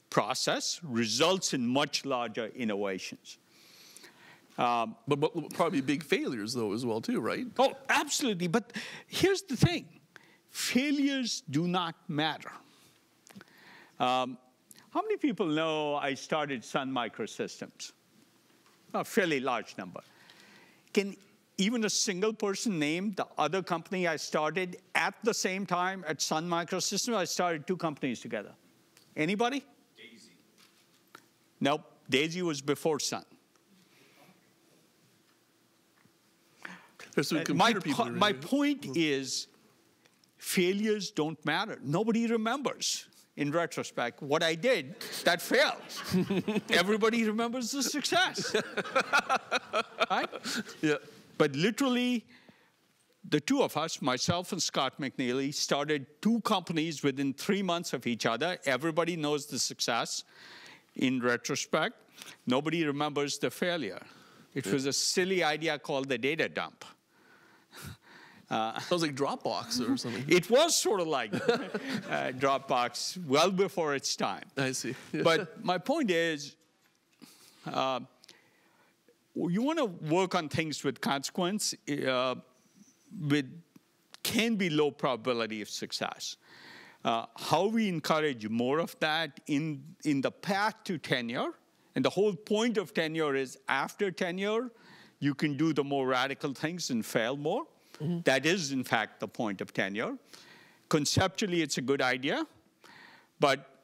Speaker 2: process, results in much larger innovations.
Speaker 1: But probably big failures, though, as well, too, right?
Speaker 2: Oh, absolutely. But here's the thing. Failures do not matter. How many people know I started Sun Microsystems? A fairly large number. Can even a single person name the other company I started at the same time at Sun Microsystems? I started 2 companies together. Anybody? Daisy. Nope. Daisy was before Sun. My point is, failures don't matter. Nobody remembers, in retrospect, what I did that failed. Everybody remembers the success. Right?
Speaker 1: Yeah.
Speaker 2: But literally, the 2 of us, myself and Scott McNeely, started 2 companies within 3 months of each other. Everybody knows the success. In retrospect, nobody remembers the failure. It was a silly idea called the data dump.
Speaker 1: Sounds like Dropbox or something.
Speaker 2: It was sort of like Dropbox well before its time.
Speaker 1: I see. Yeah.
Speaker 2: But my point is, you want to work on things with consequence, can be low probability of success. How we encourage more of that in the path to tenure, and the whole point of tenure is after tenure, you can do the more radical things and fail more. Mm-hmm. That is, in fact, the point of tenure. Conceptually, it's a good idea, but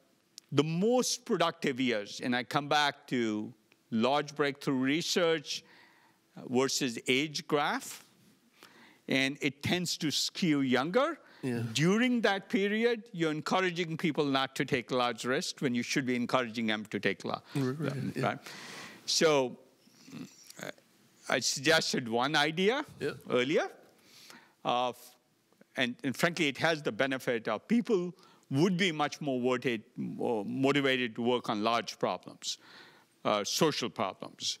Speaker 2: the most productive years, and I come back to large breakthrough research versus age graph, and it tends to skew younger. Yeah. During that period, you're encouraging people not to take large risks when you should be encouraging them to take large risks. Yeah. Right? So I suggested one idea earlier, and frankly, it has the benefit of people would be much more motivated to work on large problems, social problems.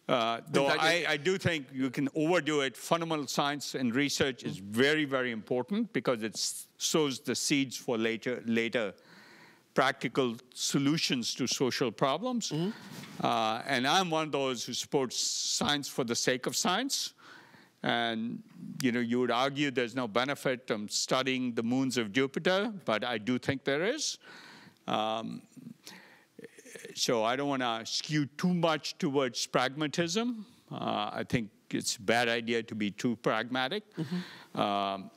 Speaker 2: Though I do think you can overdo it. Fundamental science and research is very, very important because it sows the seeds for later practical solutions to social problems. Mm-hmm. And I'm one of those who supports science for the sake of science. And you would argue there's no benefit from studying the moons of Jupiter, but I do think there is. So I don't want to skew too much towards pragmatism. I think it's a bad idea to be too pragmatic. Mm-hmm.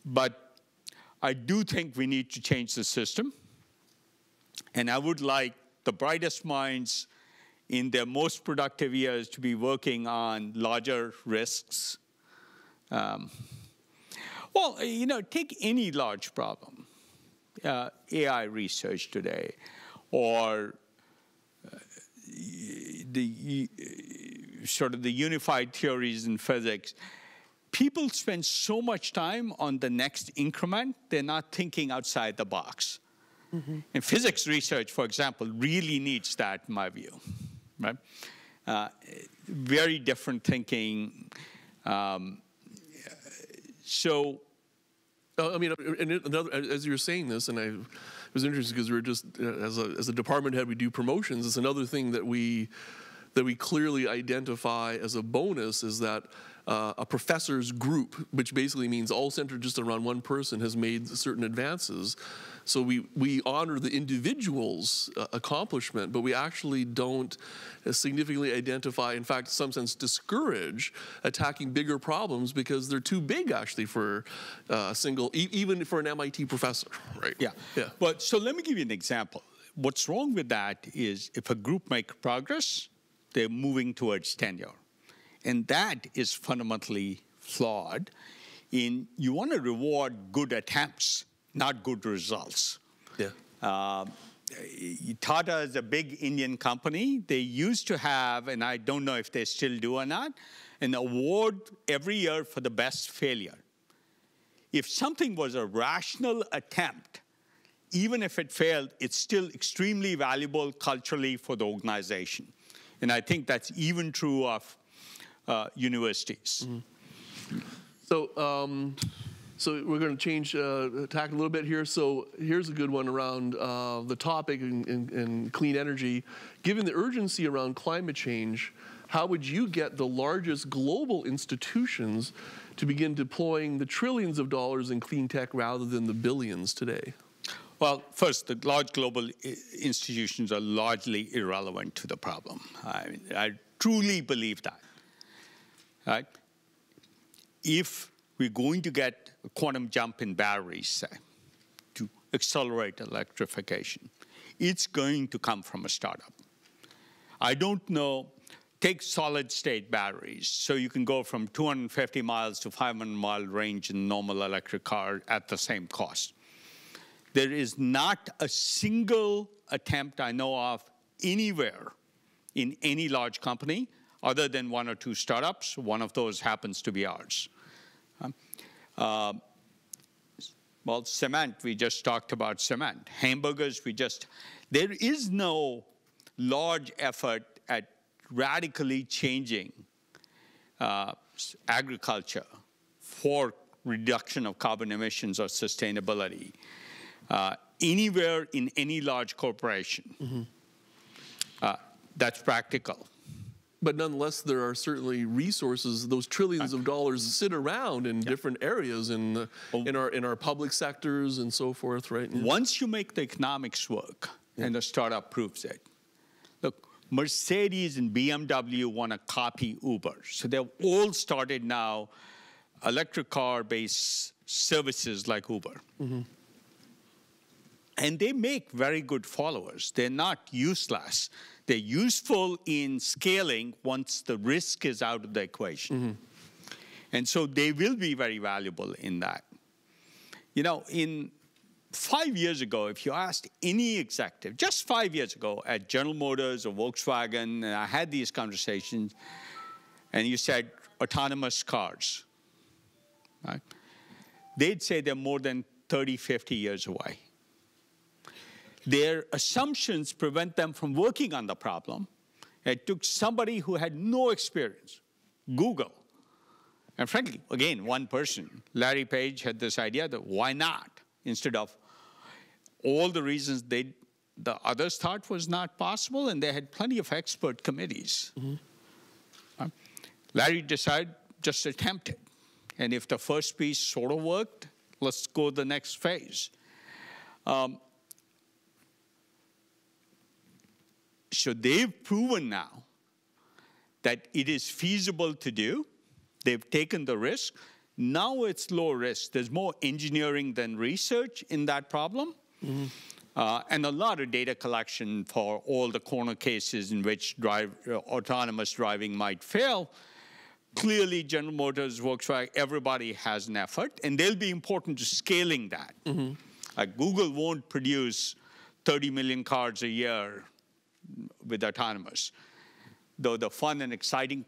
Speaker 2: But I do think we need to change the system. And I would like the brightest minds in their most productive years to be working on larger risks. Take any large problem, AI research today, or the unified theories in physics. People spend so much time on the next increment, they're not thinking outside the box. Mm-hmm. And physics research, for example, really needs that, in my view. Right? Very different thinking.
Speaker 1: As you were saying this, and it was interesting because we're just as a department head, we do promotions. It's another thing that we clearly identify as a bonus is that a professor's group, which basically means all centered just around one person, has made certain advances. So we honor the individual's accomplishment, but we actually don't significantly identify, in fact, in some sense, discourage attacking bigger problems because they're too big, actually, for a single, even for an MIT professor, right?
Speaker 2: Yeah. But so let me give you an example. What's wrong with that is if a group makes progress, they're moving towards tenure. And that is fundamentally flawed. You want to reward good attempts, not good results.
Speaker 1: Yeah.
Speaker 2: Tata is a big Indian company. They used to have, and I don't know if they still do or not, an award every year for the best failure. If something was a rational attempt, even if it failed, it's still extremely valuable culturally for the organization. And I think that's even true of universities.
Speaker 1: Mm-hmm. So we're going to change tack a little bit here. So here's a good one around the topic in clean energy. Given the urgency around climate change, how would you get the largest global institutions to begin deploying the trillions of dollars in clean tech rather than the billions today?
Speaker 2: Well, first, the large global institutions are largely irrelevant to the problem. I truly believe that. Right? If we're going to get a quantum jump in batteries, say, to accelerate electrification, it's going to come from a startup. I don't know. Take solid-state batteries. So you can go from 250 miles to 500-mile range in normal electric car at the same cost. There is not a single attempt I know of anywhere in any large company other than one or two startups. One of those happens to be ours. Well, cement, we just talked about cement. Hamburgers, there is no large effort at radically changing agriculture for reduction of carbon emissions or sustainability anywhere in any large corporation. That's practical.
Speaker 1: But nonetheless, there are certainly resources. Those trillions of dollars sit around in different areas in our public sectors and so forth, right?
Speaker 2: Once you make the economics work, and the startup proves it. Look, Mercedes and BMW want to copy Uber, so they've all started now electric car-based services like Uber. And they make very good followers. They're not useless. They're useful in scaling once the risk is out of the equation. And so they will be very valuable in that. You know, 5 years ago, if you asked any executive, just 5 years ago at General Motors or Volkswagen, and I had these conversations, and you said autonomous cars, right? They'd say they're more than 30, 50 years away. Their assumptions prevent them from working on the problem. It took somebody who had no experience, Google. And frankly, again, one person, Larry Page, had this idea that why not? Instead of all the reasons the others thought was not possible, and they had plenty of expert committees. Larry decided, just attempt it. And if the first piece sort of worked, let's go to the next phase. So they've proven now that it is feasible to do. They've taken the risk. Now it's low risk. There's more engineering than research in that problem. And a lot of data collection for all the corner cases in which autonomous driving might fail. Clearly, General Motors, Volkswagen, everybody has an effort, and they'll be important to scaling that. Like Google won't produce 30 million cars a year with autonomous. Though the fun and exciting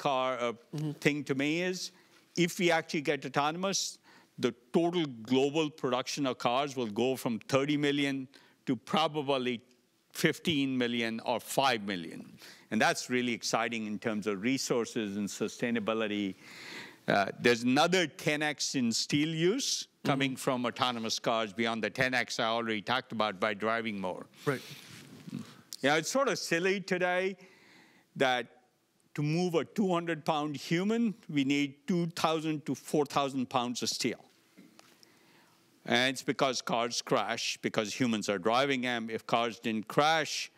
Speaker 2: thing to me is, if we actually get autonomous, the total global production of cars will go from 30 million to probably 15 million or 5 million. And that's really exciting in terms of resources and sustainability. There's another 10x in steel use coming from autonomous cars beyond the 10x I already talked about by driving more.
Speaker 1: Right.
Speaker 2: Yeah, it's sort of silly today that to move a 200-pound human, we need 2,000 to 4,000 pounds of steel. And it's because cars crash, because humans are driving them. If cars didn't crash,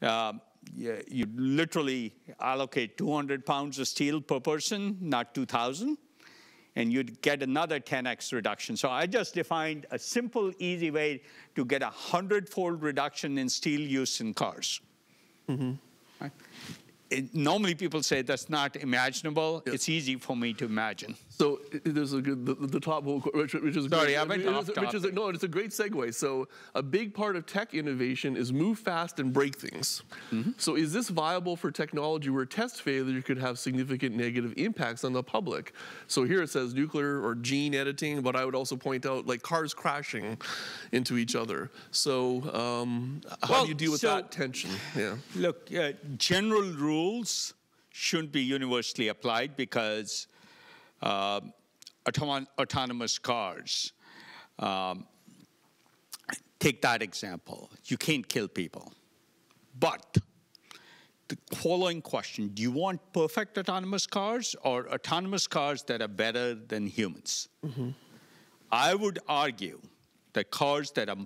Speaker 2: you literally allocate 200 pounds of steel per person, not 2,000, and you'd get another 10x reduction. So I just defined a simple, easy way to get a 100-fold reduction in steel use in cars. Right? Normally people say that's not imaginable. Yes. It's easy for me to imagine.
Speaker 1: So there's a good, the top, which is
Speaker 2: sorry, I went off topic.
Speaker 1: No, it's a great segue. So a big part of tech innovation is move fast and break things. So is this viable for technology where test failure could have significant negative impacts on the public? So here it says nuclear or gene editing, but I would also point out like cars crashing into each other. So how do you deal with that tension? Yeah.
Speaker 2: Look, general rules shouldn't be universally applied because autonomous cars, take that example. You can't kill people. But the following question. Do you want perfect autonomous cars or autonomous cars that are better than humans? I would argue that cars that are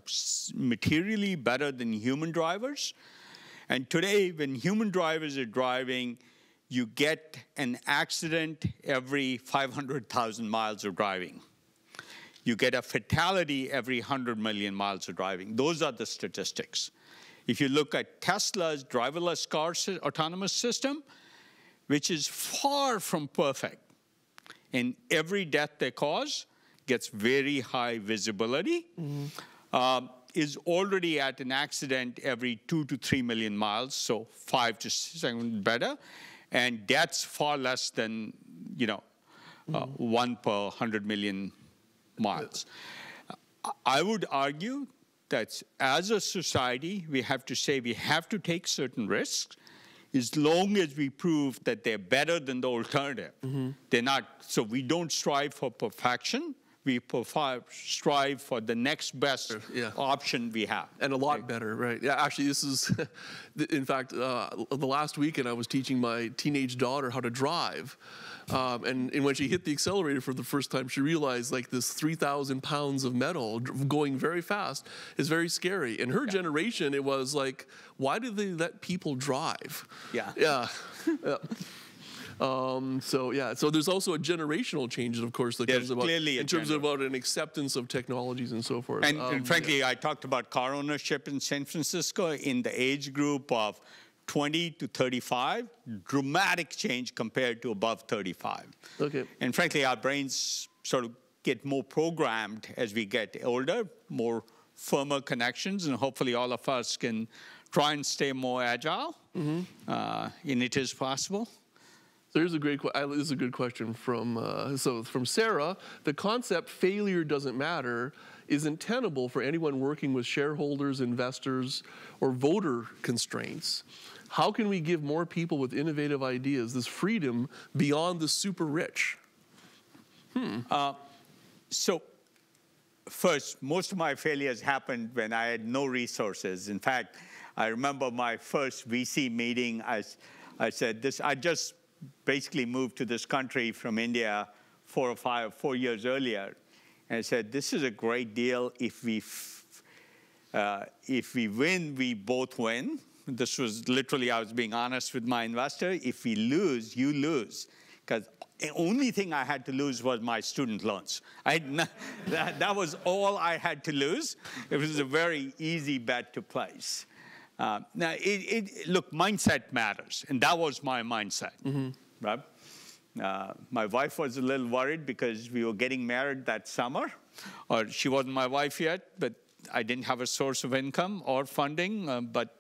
Speaker 2: materially better than human drivers, and today when human drivers are driving, you get an accident every 500,000 miles of driving. You get a fatality every 100 million miles of driving. Those are the statistics. If you look at Tesla's driverless car autonomous system, which is far from perfect, and every death they cause gets very high visibility, is already at an accident every 2 to 3 million miles, so 5 to 7 better, and deaths far less than 1 per 100 million miles. I would argue that as a society, we have to say we have to take certain risks as long as we prove that they're better than the alternative. They're not, so we don't strive for perfection. We strive for the next best option we have.
Speaker 1: And a lot better, right? Yeah, actually, this is, in fact, the last weekend I was teaching my teenage daughter how to drive. And when she hit the accelerator for the first time, she realized like this 3,000 pounds of metal going very fast is very scary. In her generation, it was like, why do they let people drive? Yeah. So there's also a generational change, of course, that comes about in terms of about an acceptance of technologies and so forth.
Speaker 2: And frankly, I talked about car ownership in San Francisco in the age group of 20 to 35, dramatic change compared to above 35.
Speaker 1: Okay.
Speaker 2: And frankly, our brains sort of get more programmed as we get older, more firmer connections, and hopefully all of us can try and stay more agile, and it is possible.
Speaker 1: So here's a great. This is a good question from from Sarah. The concept "failure doesn't matter" isn't tenable for anyone working with shareholders, investors, or voter constraints. How can we give more people with innovative ideas this freedom beyond the super rich?
Speaker 2: So first, most of my failures happened when I had no resources. In fact, I remember my first VC meeting. I said this. I just basically moved to this country from India 4 years earlier, and I said, this is a great deal. If we win, we both win. This was literally, I was being honest with my investor. If we lose, you lose. Because the only thing I had to lose was my student loans. That was all I had to lose. It was a very easy bet to place. Now, look, mindset matters, and that was my mindset, right? My wife was a little worried because we were getting married that summer, or she wasn't my wife yet, but I didn't have a source of income or funding, but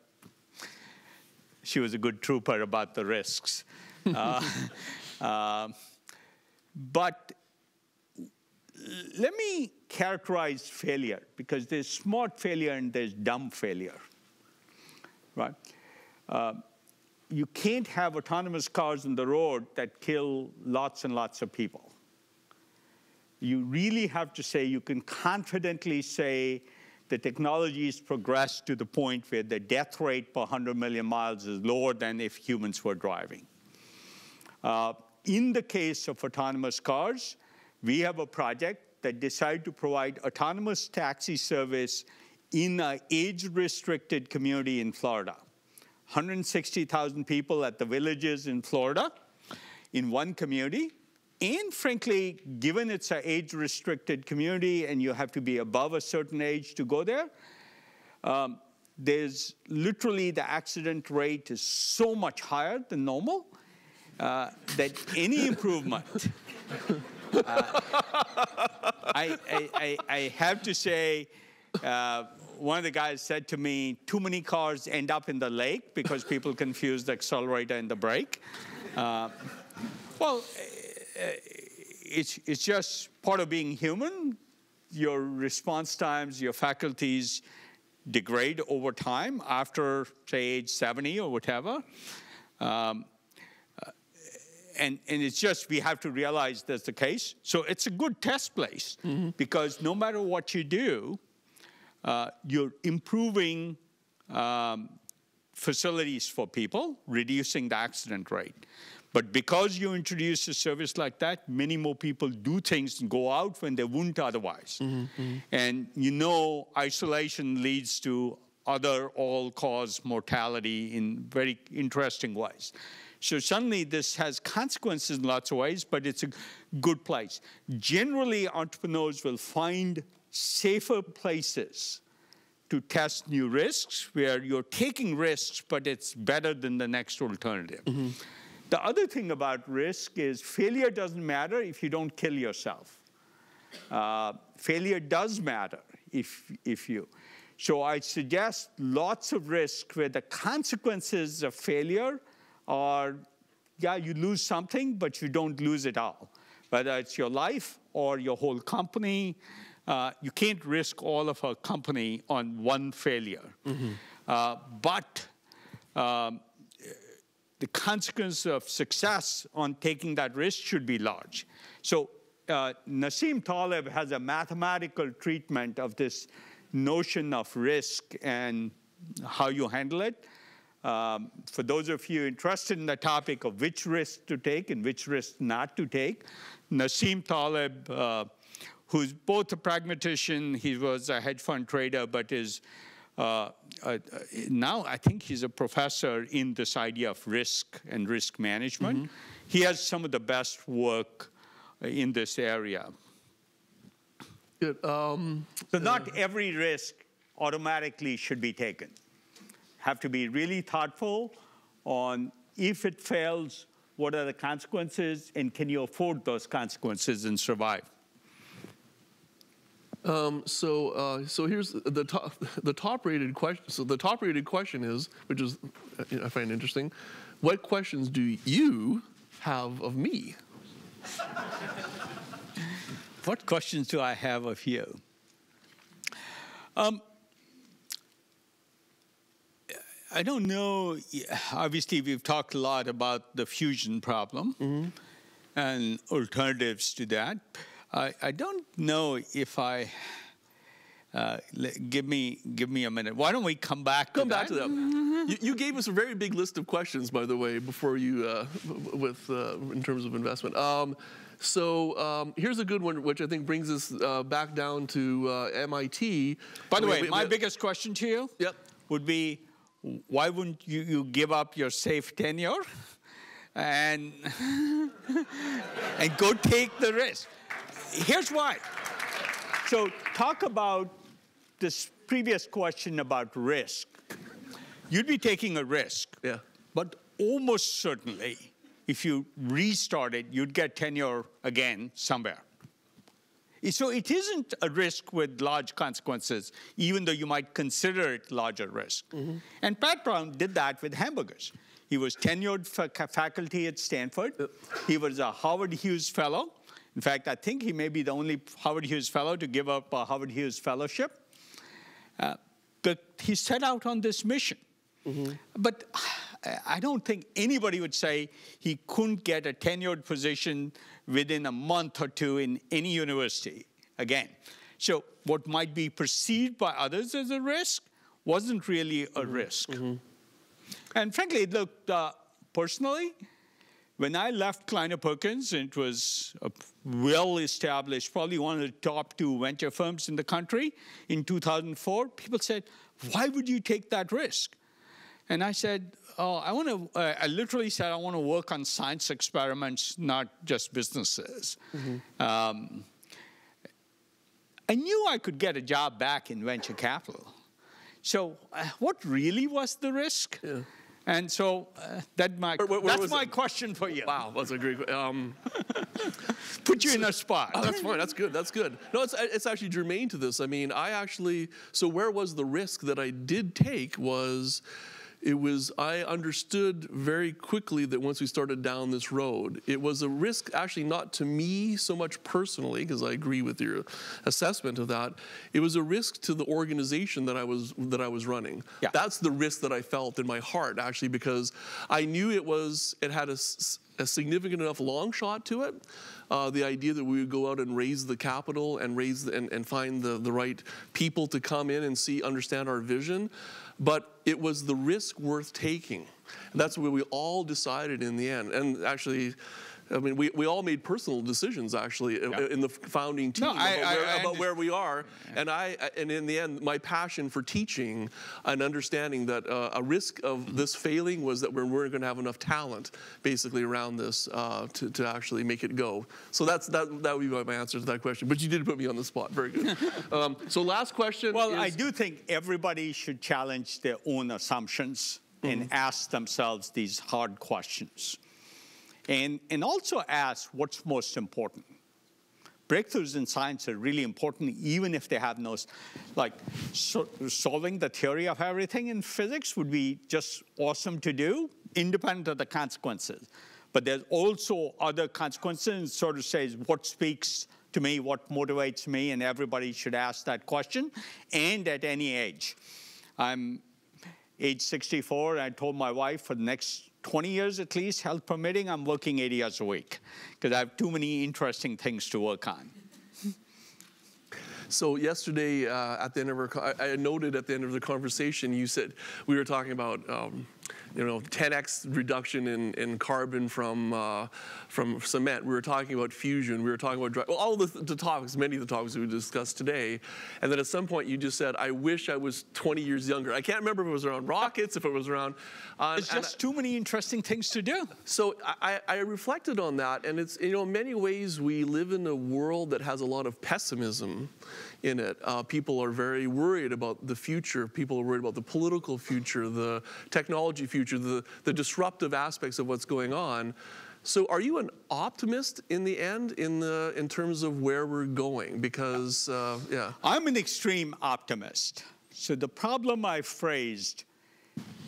Speaker 2: she was a good trooper about the risks. But let me characterize failure, because there's smart failure and there's dumb failure. Right? You can't have autonomous cars on the road that kill lots and lots of people. You really have to say, you can confidently say the technology has progressed to the point where the death rate per 100 million miles is lower than if humans were driving. In the case of autonomous cars, we have a project that decided to provide autonomous taxi service in an age-restricted community in Florida. 160,000 people at the villages in Florida in one community. And frankly, given it's an age-restricted community and you have to be above a certain age to go there, there's literally the accident rate is so much higher than normal that any improvement, I have to say, one of the guys said to me, too many cars end up in the lake because people confuse the accelerator and the brake. Well, it's just part of being human. Your response times, your faculties degrade over time after, say, age 70 or whatever. And it's just, we have to realize that's the case. So it's a good test place, because no matter what you do, you're improving facilities for people, reducing the accident rate. But because you introduce a service like that, many more people do things and go out when they wouldn't otherwise. And you know isolation leads to other all-cause mortality in very interesting ways. So suddenly this has consequences in lots of ways, but it's a good place. Generally, entrepreneurs will find safer places to test new risks where you're taking risks, but it's better than the next alternative. The other thing about risk is failure doesn't matter if you don't kill yourself. Failure does matter if you. So I suggest lots of risk where the consequences of failure are, yeah, you lose something, but you don't lose it all. Whether it's your life or your whole company, you can't risk all of a company on one failure. But the consequence of success on taking that risk should be large. So Nassim Taleb has a mathematical treatment of this notion of risk and how you handle it. For those of you interested in the topic of which risk to take and which risk not to take, Nassim Taleb, who's both a pragmatician, he was a hedge fund trader, but is now I think he's a professor in this idea of risk and risk management. He has some of the best work in this area.
Speaker 1: Good.
Speaker 2: So not every risk automatically should be taken. Have to be really thoughtful on if it fails, what are the consequences, and can you afford those consequences and survive?
Speaker 1: So here's the top-rated question. So the top-rated question is, which is I find interesting, what questions do you have of me?
Speaker 2: What questions do I have of you? I don't know. Obviously, we've talked a lot about the fusion problem and alternatives to that. I don't know if I give me a minute. Why don't we come back to that?
Speaker 1: You gave us a very big list of questions, by the way, before you in terms of investment. So here's a good one, which I think brings us back down to MIT.
Speaker 2: By the way, my biggest question to you would be, why wouldn't you give up your safe tenure and go take the risk? Here's why. So talk about this previous question about risk. You'd be taking a risk, but almost certainly, if you restarted, you'd get tenure again somewhere. So it isn't a risk with large consequences, even though you might consider it larger risk. And Pat Brown did that with hamburgers. He was tenured faculty at Stanford. He was a Howard Hughes Fellow. In fact, I think he may be the only Howard Hughes Fellow to give up a Howard Hughes Fellowship. But he set out on this mission. But I don't think anybody would say he couldn't get a tenured position within a month or two in any university again. So what might be perceived by others as a risk wasn't really a risk. And frankly, look, personally, when I left Kleiner Perkins, it was a well-established, probably one of the top 2 venture firms in the country in 2004, people said, why would you take that risk? And I said, oh, I literally said, I want to work on science experiments, not just businesses. I knew I could get a job back in venture capital. So what really was the risk? And so that's my question for you.
Speaker 1: Wow, that's a great question.
Speaker 2: Put you in a spot.
Speaker 1: Oh, that's fine. That's good. That's good. No, it's actually germane to this. I mean, so where was the risk that I did take I understood very quickly that once we started down this road, it was a risk actually not to me so much personally, because I agree with your assessment of that. It was a risk to the organization that I was running. That's the risk that I felt in my heart, actually, because I knew it had a significant enough long shot to it. The idea that we would go out and raise the capital and and find the right people to come in and understand our vision. but it was the risk worth taking. And that's what we all decided in the end. And actually, I mean, we all made personal decisions, actually, in the founding team about where we are. And in the end, my passion for teaching and understanding that a risk of this failing was that we weren't going to have enough talent, basically, around this to actually make it go. So that would be my answer to that question. But you did put me on the spot. Very good. So last question.
Speaker 2: Well, I do think everybody should challenge their own assumptions and ask themselves these hard questions. And also ask what's most important. Breakthroughs in science are really important, even if they have no, solving the theory of everything in physics would be just awesome to do, independent of the consequences. But there's also other consequences, and sort of says what speaks to me, what motivates me, and everybody should ask that question, and at any age. I'm age 64, and I told my wife for the next 20 years at least, health permitting, I'm working 80 hours a week because I have too many interesting things to work on.
Speaker 1: So yesterday, at the end of I noted at the end of the conversation, you said we were talking about 10x reduction in carbon from cement. We were talking about fusion. We were talking about all the topics, many of the topics we discussed today. And then at some point, you just said, "I wish I was 20 years younger." I can't remember if it was around rockets, if it was around.
Speaker 2: It's just too many interesting things to do.
Speaker 1: So I reflected on that, and it's in many ways we live in a world that has a lot of pessimism in it. People are very worried about the future. People are worried about the political future, the technology future, the disruptive aspects of what's going on. So are you an optimist in the end in terms of where we're going? Because,
Speaker 2: I'm an extreme optimist. So the problem I phrased,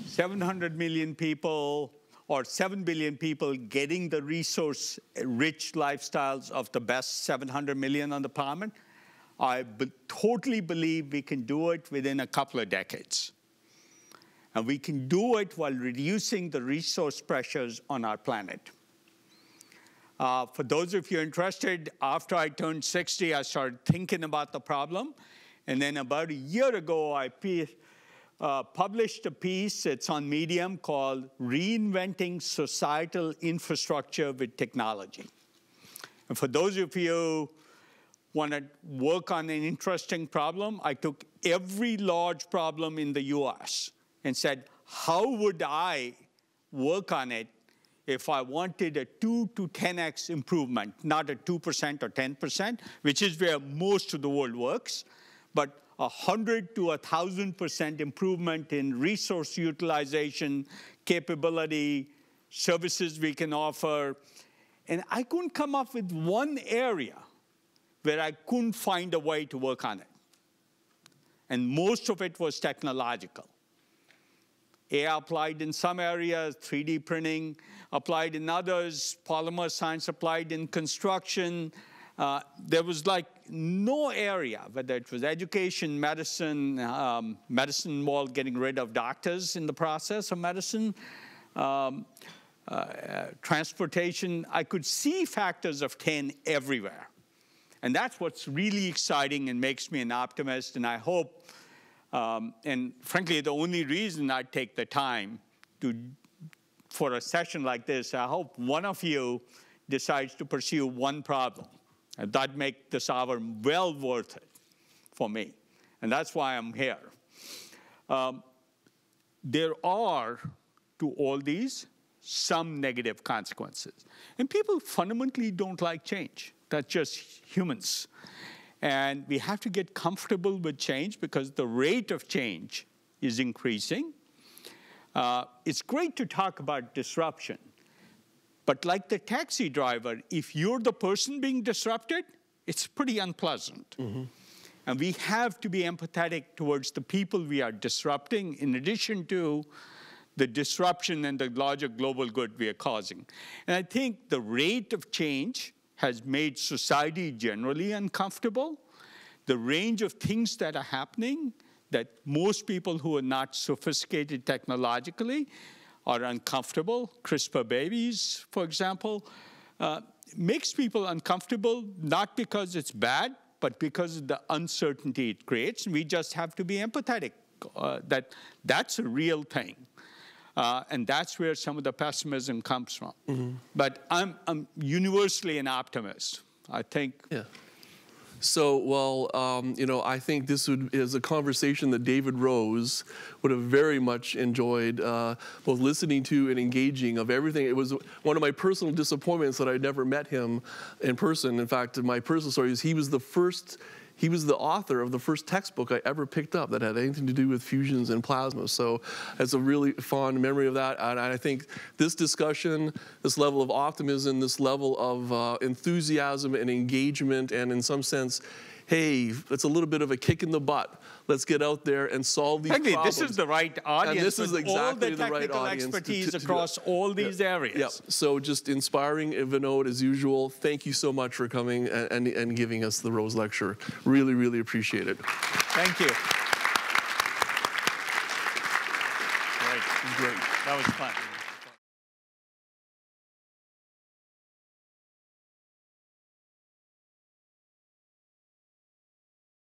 Speaker 2: 700 million people or 7 billion people getting the resource-rich lifestyles of the best 700 million on the planet, I totally believe we can do it within a couple of decades. And we can do it while reducing the resource pressures on our planet. For those of you interested, after I turned 60, I started thinking about the problem. And then about a year ago, I published a piece, it's on Medium, called Reinventing Societal Infrastructure with Technology. And for those of you want to work on an interesting problem, I took every large problem in the US and said, how would I work on it if I wanted a 2 to 10x improvement, not a 2% or 10%, which is where most of the world works, but 100 to 1,000% improvement in resource utilization, capability, services we can offer. And I couldn't come up with one area where I couldn't find a way to work on it. And most of it was technological. AI applied in some areas, 3D printing applied in others, polymer science applied in construction. There was like no area, whether it was education, medicine, medicine involved getting rid of doctors in the process of medicine, transportation. I could see factors of 10 everywhere. And that's what's really exciting and makes me an optimist. And I hope, and frankly, the only reason I take the time for a session like this, I hope one of you decides to pursue one problem. And that'd make this hour well worth it for me. And that's why I'm here. There are, to all these, some negative consequences. And people fundamentally don't like change. That's just humans. And we have to get comfortable with change because the rate of change is increasing. It's great to talk about disruption. But like the taxi driver, if you're the person being disrupted, it's pretty unpleasant. Mm-hmm. And we have to be empathetic towards the people we are disrupting in addition to the disruption and the larger global good we are causing. And I think the rate of change has made society generally uncomfortable. The range of things that are happening that most people who are not sophisticated technologically are uncomfortable. CRISPR babies, for example, makes people uncomfortable, not because it's bad, but because of the uncertainty it creates. And we just have to be empathetic that's a real thing. And that's where some of the pessimism comes from. But I'm universally an optimist. I think.
Speaker 1: Yeah. So, well, you know, I think this is a conversation that David Rose would have very much enjoyed, both listening to and engaging of everything. It was one of my personal disappointments that I never met him in person. In fact, my personal story is he was the author of the first textbook I ever picked up that had anything to do with fusions and plasma. So it's a really fond memory of that. And I think this discussion, this level of optimism, this level of enthusiasm and engagement, and in some sense, hey, it's a little bit of a kick in the butt. Let's get out there and solve these problems.
Speaker 2: This is the right audience.
Speaker 1: And this is exactly
Speaker 2: all
Speaker 1: the right
Speaker 2: technical
Speaker 1: audience
Speaker 2: expertise across all these areas.
Speaker 1: Yep. So just inspiring, Vinod, as usual. Thank you so much for coming and giving us the Rose Lecture. Really, really appreciate it.
Speaker 2: Thank you.
Speaker 1: Great.
Speaker 2: That was fun.